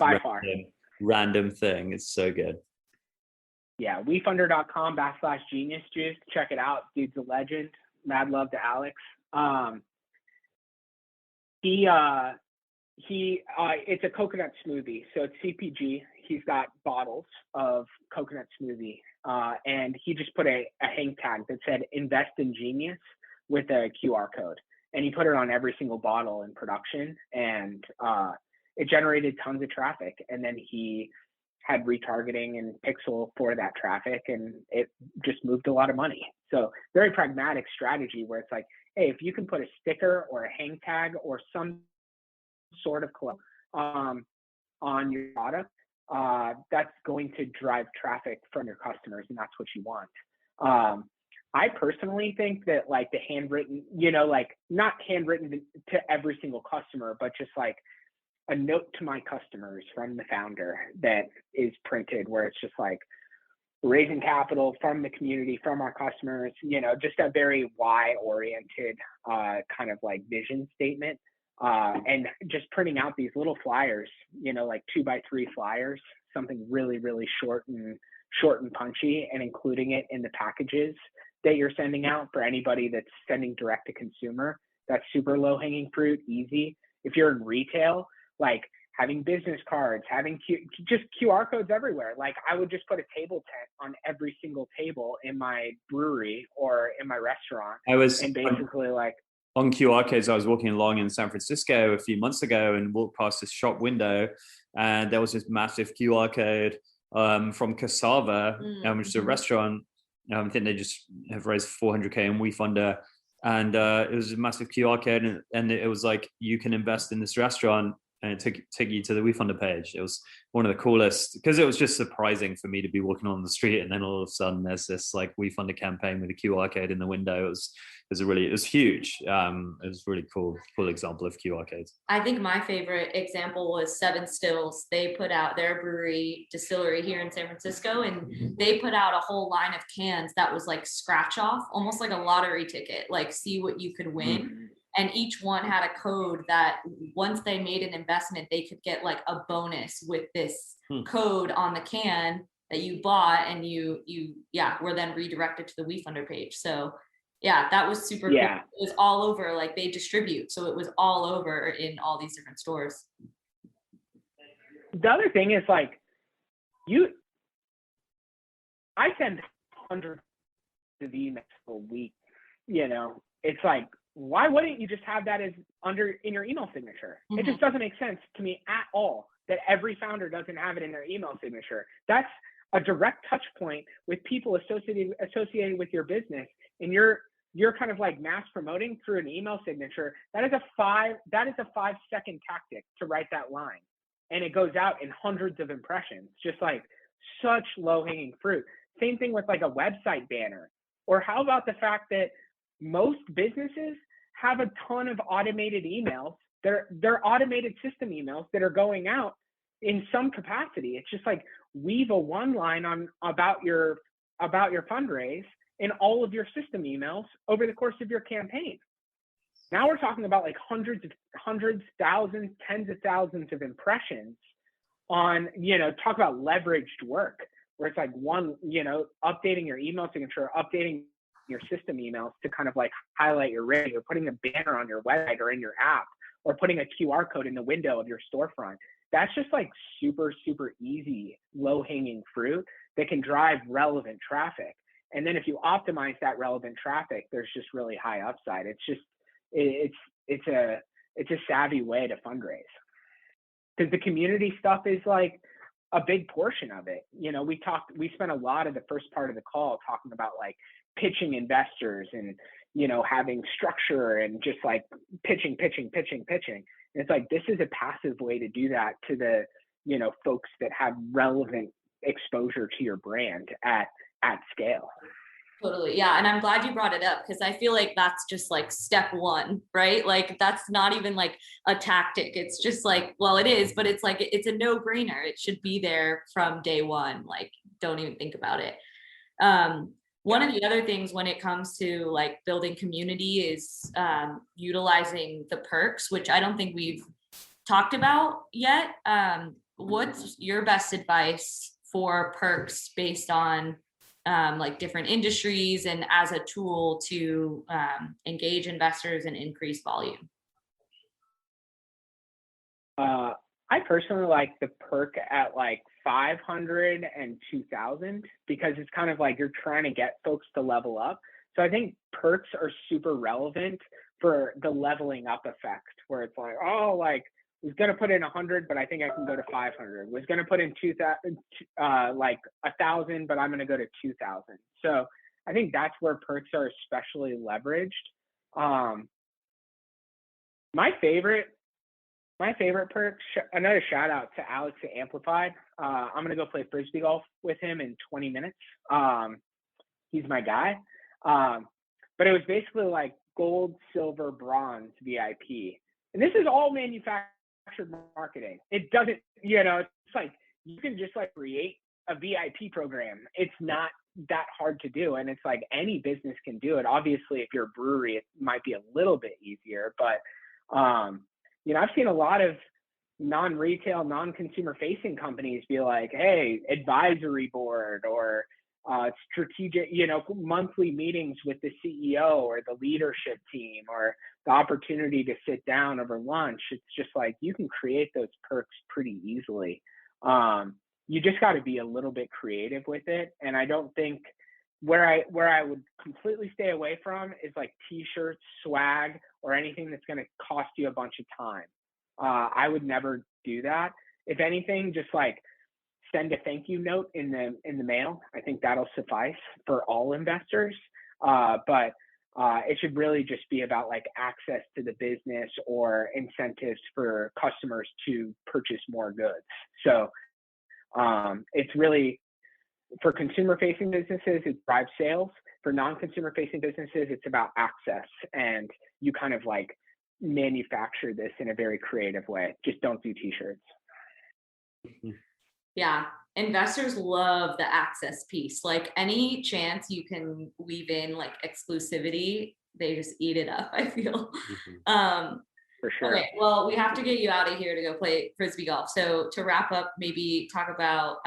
random thing. It's so good. Yeah, wefunder.com/geniusjuice. Check it out. Dude's a legend. Mad love to Alex. It's a coconut smoothie. So it's CPG. He's got bottles of coconut smoothie. And he just put a hang tag that said invest in genius with a QR code. And he put it on every single bottle in production, and it generated tons of traffic. And then he had retargeting and pixel for that traffic, and it just moved a lot of money. So very pragmatic strategy where it's like, hey, if you can put a sticker or a hang tag or some sort of club on your product, that's going to drive traffic from your customers, and that's what you want. I personally think that like the handwritten, like not handwritten to every single customer, but just like a note to my customers from the founder that is printed where it's just like raising capital from the community, from our customers, just a very why oriented kind of like vision statement. And just printing out these little flyers, like 2x3 flyers, something really, really short and punchy, and including it in the packages that you're sending out for anybody that's sending direct to consumer. That's super low hanging fruit, easy. If you're in retail, like having business cards, having just QR codes everywhere. Like I would just put a table tent on every single table in my brewery or in my restaurant. And basically like on QR codes, I was walking along in San Francisco a few months ago and walked past this shop window, and there was this massive QR code from Cassava, which is a restaurant. I think they just have raised $400K in WeFunder, and it was a massive QR code, and it was like, you can invest in this restaurant, and it took you to the WeFunder page. It was one of the coolest, because it was just surprising for me to be walking on the street, and then all of a sudden there's this like WeFunder campaign with a QR code in the window. It was huge. It was a really cool example of QR codes. I think my favorite example was Seven Stills. They put out their brewery distillery here in San Francisco, and they put out a whole line of cans that was like scratch off, almost like a lottery ticket, like see what you could win. And each one had a code that once they made an investment, they could get like a bonus with this code on the can that you bought, and you were then redirected to the WeFunder page. So yeah, that was super cool. It was all over, like they distribute. So it was all over in all these different stores. The other thing is like, I send hundreds of emails a week. It's like, why wouldn't you just have that as in your email signature? It just doesn't make sense to me at all that every founder doesn't have it in their email signature. That's a direct touch point with people associated with your business, and you're kind of like mass promoting through an email signature. That is a 5-second tactic to write that line, and it goes out in hundreds of impressions. Just like such low-hanging fruit. Same thing with like a website banner. Or how about the fact that most businesses have a ton of automated emails? They're automated system emails that are going out in some capacity. It's just like weave a one line about your fundraise in all of your system emails over the course of your campaign. Now we're talking about like hundreds, thousands, tens of thousands of impressions on, talk about leveraged work, where it's like updating your email signature, updating your system emails to kind of like highlight your rig, or putting a banner on your website or in your app, or putting a QR code in the window of your storefront. That's just like super, super easy, low-hanging fruit that can drive relevant traffic. And then if you optimize that relevant traffic, there's just really high upside. It's a savvy way to fundraise, because the community stuff is like a big portion of it. We spent a lot of the first part of the call talking about like pitching investors and, having structure and just like pitching. And it's like, this is a passive way to do that to the, folks that have relevant exposure to your brand at scale. Totally. Yeah. And I'm glad you brought it up, because I feel like that's just like step one, right? Like that's not even like a tactic. It's just like, well, it is, but it's like, it's a no-brainer. It should be there from day one. Like, don't even think about it. One of the other things when it comes to like building community is utilizing the perks, which I don't think we've talked about yet. What's your best advice for perks based on like different industries and as a tool to engage investors and increase volume? I personally like the perk at like 500 and 2,000, because it's kind of like you're trying to get folks to level up. So I think perks are super relevant for the leveling up effect, where it's like, oh, like was going to put in 100, but I think I can go to 500. Was going to put in 2,000, like 1,000, but I'm going to go to 2,000. So I think that's where perks are especially leveraged. My favorite perk, another shout out to Alex at Amplified. I'm going to go play Frisbee golf with him in 20 minutes. He's my guy. But it was basically like gold, silver, bronze VIP. And this is all manufactured marketing. It doesn't, it's like you can just like create a VIP program. It's not that hard to do. And it's like any business can do it. Obviously, if you're a brewery, it might be a little bit easier, but I've seen a lot of non-retail, non-consumer facing companies be like, hey, advisory board or strategic, monthly meetings with the CEO or the leadership team, or the opportunity to sit down over lunch. It's just like, you can create those perks pretty easily. You just got to be a little bit creative with it. And I don't think where I would completely stay away from is like t-shirts, swag, or anything that's going to cost you a bunch of time. I would never do that. If anything, just like send a thank you note in the mail. I think that'll suffice for all investors. But it should really just be about like access to the business or incentives for customers to purchase more goods. So it's really, for consumer-facing businesses, it drives sales. For non-consumer-facing businesses, it's about access, and you kind of like manufacture this in a very creative way. Just don't do t-shirts. Yeah, investors love the access piece. Like any chance you can weave in like exclusivity, they just eat it up, I feel. For sure. Okay, well, we have to get you out of here to go play Frisbee golf. So to wrap up, maybe talk about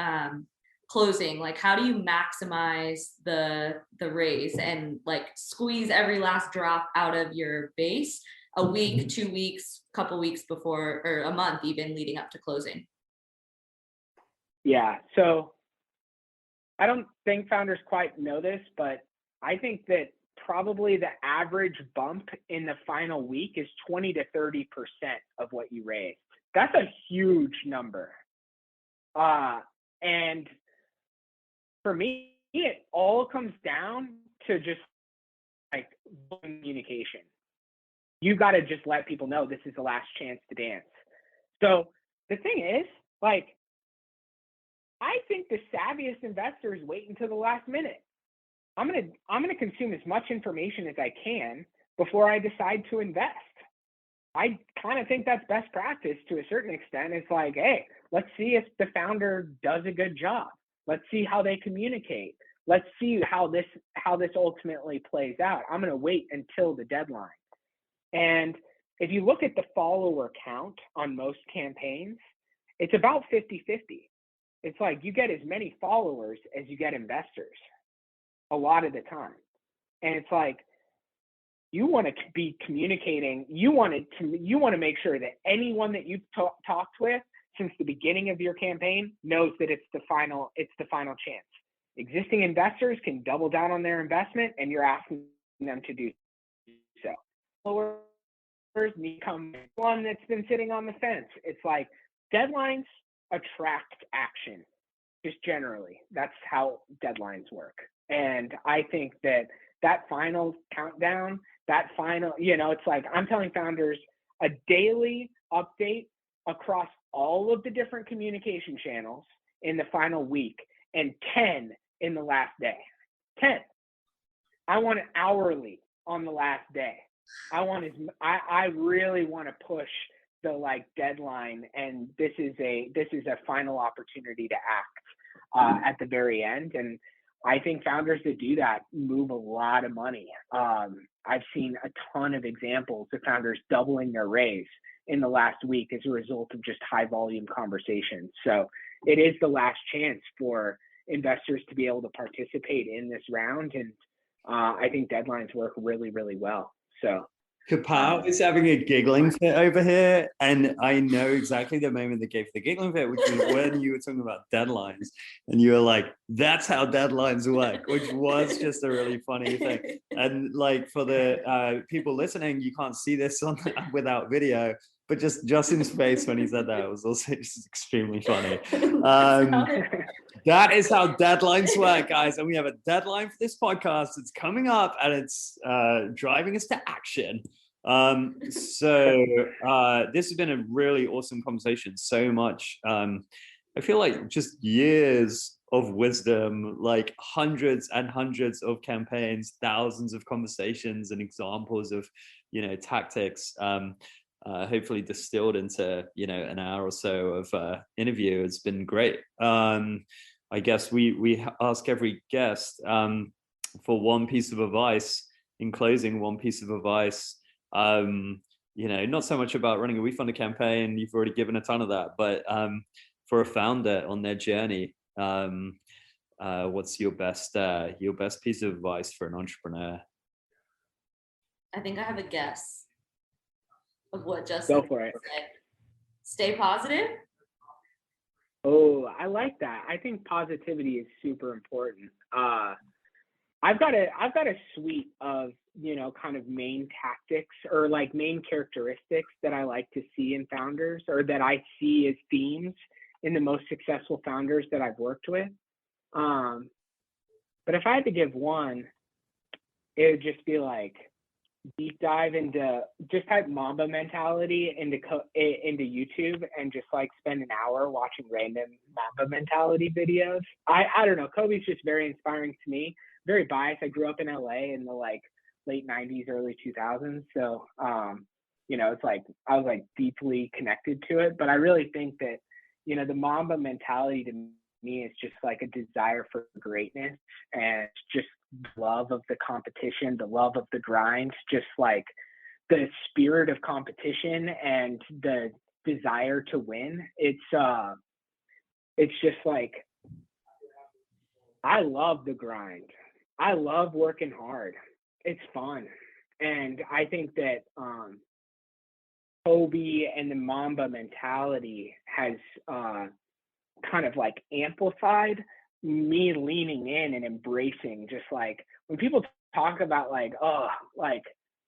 closing. Like, how do you maximize the raise and like squeeze every last drop out of your base a week, 2 weeks, couple weeks before, or a month even leading up to closing? Yeah. So I don't think founders quite know this, but I think that probably the average bump in the final week is 20 to 30% of what you raised. That's a huge number. And for me, it all comes down to just like communication. You got to just let people know this is the last chance to dance. So the thing is, like, I think the savviest investors wait until the last minute. I'm gonna consume as much information as I can before I decide to invest. I kind of think that's best practice to a certain extent. It's like, hey, let's see if the founder does a good job. Let's see how they communicate. Let's see how this ultimately plays out. I'm gonna wait until the deadline. And if you look at the follower count on most campaigns, it's about 50-50. It's like you get as many followers as you get investors a lot of the time. And it's like, you want to be communicating. You want to make sure that anyone that you've talked with since the beginning of your campaign knows that it's the final chance. Existing investors can double down on their investment, and you're asking them to do so. Followers become one that's been sitting on the fence. It's like deadlines attract action. Just generally, that's how deadlines work. And I think that final countdown, it's like I'm telling founders a daily update across all of the different communication channels in the final week and 10 in the last day. 10. I want it hourly on the last day. I really want to push the like deadline, and this is a final opportunity to act at the very end. And I think founders that do that move a lot of money. I've seen a ton of examples of founders doubling their raise in the last week as a result of just high volume conversations. So it is the last chance for investors to be able to participate in this round. And I think deadlines work really, really well. So Kapow is having a giggling fit over here, and I know exactly the moment that gave the giggling fit, which is when you were talking about deadlines, and you were like, "That's how deadlines work," which was just a really funny thing. And like for the people listening, you can't see this without video, but just Justin's face when he said that was also just extremely funny. That is how deadlines work, guys. And we have a deadline for this podcast. It's coming up, and it's driving us to action. So this has been a really awesome conversation. So much. I feel like just years of wisdom, like hundreds and hundreds of campaigns, thousands of conversations and examples of, tactics. Hopefully distilled into an hour or so of interview. It's been great. I guess we ask every guest for one piece of advice in closing. One piece of advice, not so much about running a WeFunder campaign. You've already given a ton of that, but for a founder on their journey, what's your best piece of advice for an entrepreneur? I think I have a guess of what Justin go for it. Said. Stay positive. Oh, I like that. I think positivity is super important. I've got a suite of, kind of main tactics or like main characteristics that I like to see in founders, or that I see as themes in the most successful founders that I've worked with. But if I had to give one, it would just be like deep dive into, just type Mamba mentality into YouTube and just like spend an hour watching random Mamba mentality videos. I don't know. Kobe's just very inspiring to me. Very biased. I grew up in LA in the like late 90s, early 2000s. So, it's like I was like deeply connected to it. But I really think that, the Mamba mentality to me is just like a desire for greatness and just love of the competition, the love of the grind, just like the spirit of competition and the desire to win. It's just like, I love the grind. I love working hard. It's fun. And I think that Kobe and the Mamba mentality has kind of like amplified me leaning in and embracing, just like when people talk about like, oh, like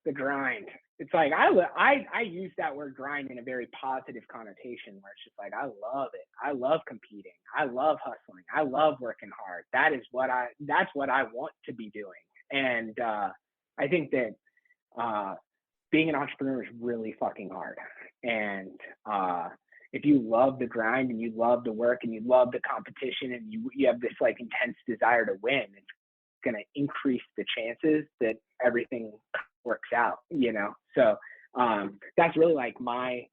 the grind, it's like I use that word grind in a very positive connotation, where it's just like, I love it. I love competing. I love hustling. I love working hard. That's what I want to be doing. And I think that being an entrepreneur is really fucking hard. And if you love the grind and you love the work and you love the competition and you have this like intense desire to win, it's going to increase the chances that everything works out, you know? So that's really like my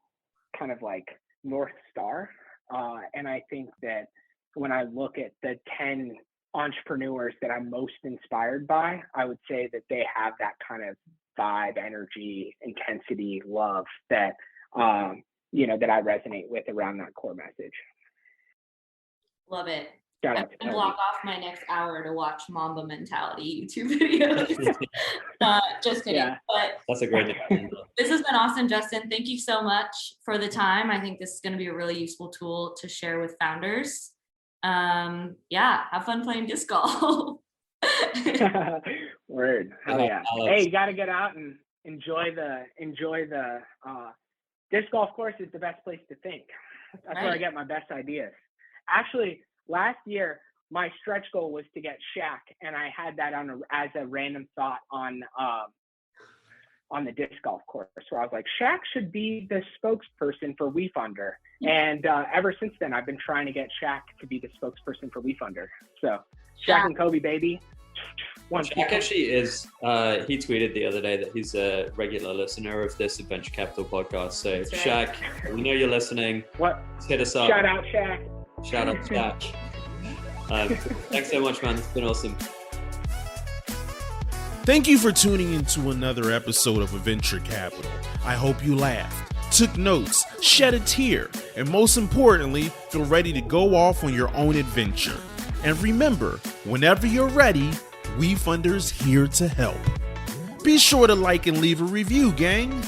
kind of like North Star. And I think that when I look at the 10 entrepreneurs that I'm most inspired by, I would say that they have that kind of vibe, energy, intensity, love that, you know, that I resonate with around that core message. Love it. Shout I'm out to gonna Cody. block off my next hour to watch Mamba Mentality YouTube videos. Just kidding. Yeah. But That's a great thing. this has been awesome, Justin. Thank you so much for the time. I think this is going to be a really useful tool to share with founders. Yeah, have fun playing disc golf. Word. Hell yeah. Hey, you got to get out and enjoy the disc golf course is the best place to think. That's where I get my best ideas. Actually, last year, my stretch goal was to get Shaq, and I had that as a random thought on the disc golf course, where I was like, Shaq should be the spokesperson for WeFunder. And ever since then, I've been trying to get Shaq to be the spokesperson for WeFunder. So Shaq and Kobe, baby. Shaq actually is, he tweeted the other day that he's a regular listener of this Adventure Capital podcast. So That's Shaq, we know you're listening. What? Hit us up. Shout out Shaq. Shout out Shaq. Thanks so much, man. It's been awesome. Thank you for tuning into another episode of Adventure Capital. I hope you laughed, took notes, shed a tear, and most importantly, feel ready to go off on your own adventure. And remember, whenever you're ready, WeFunder's here to help. Be sure to like and leave a review, gang.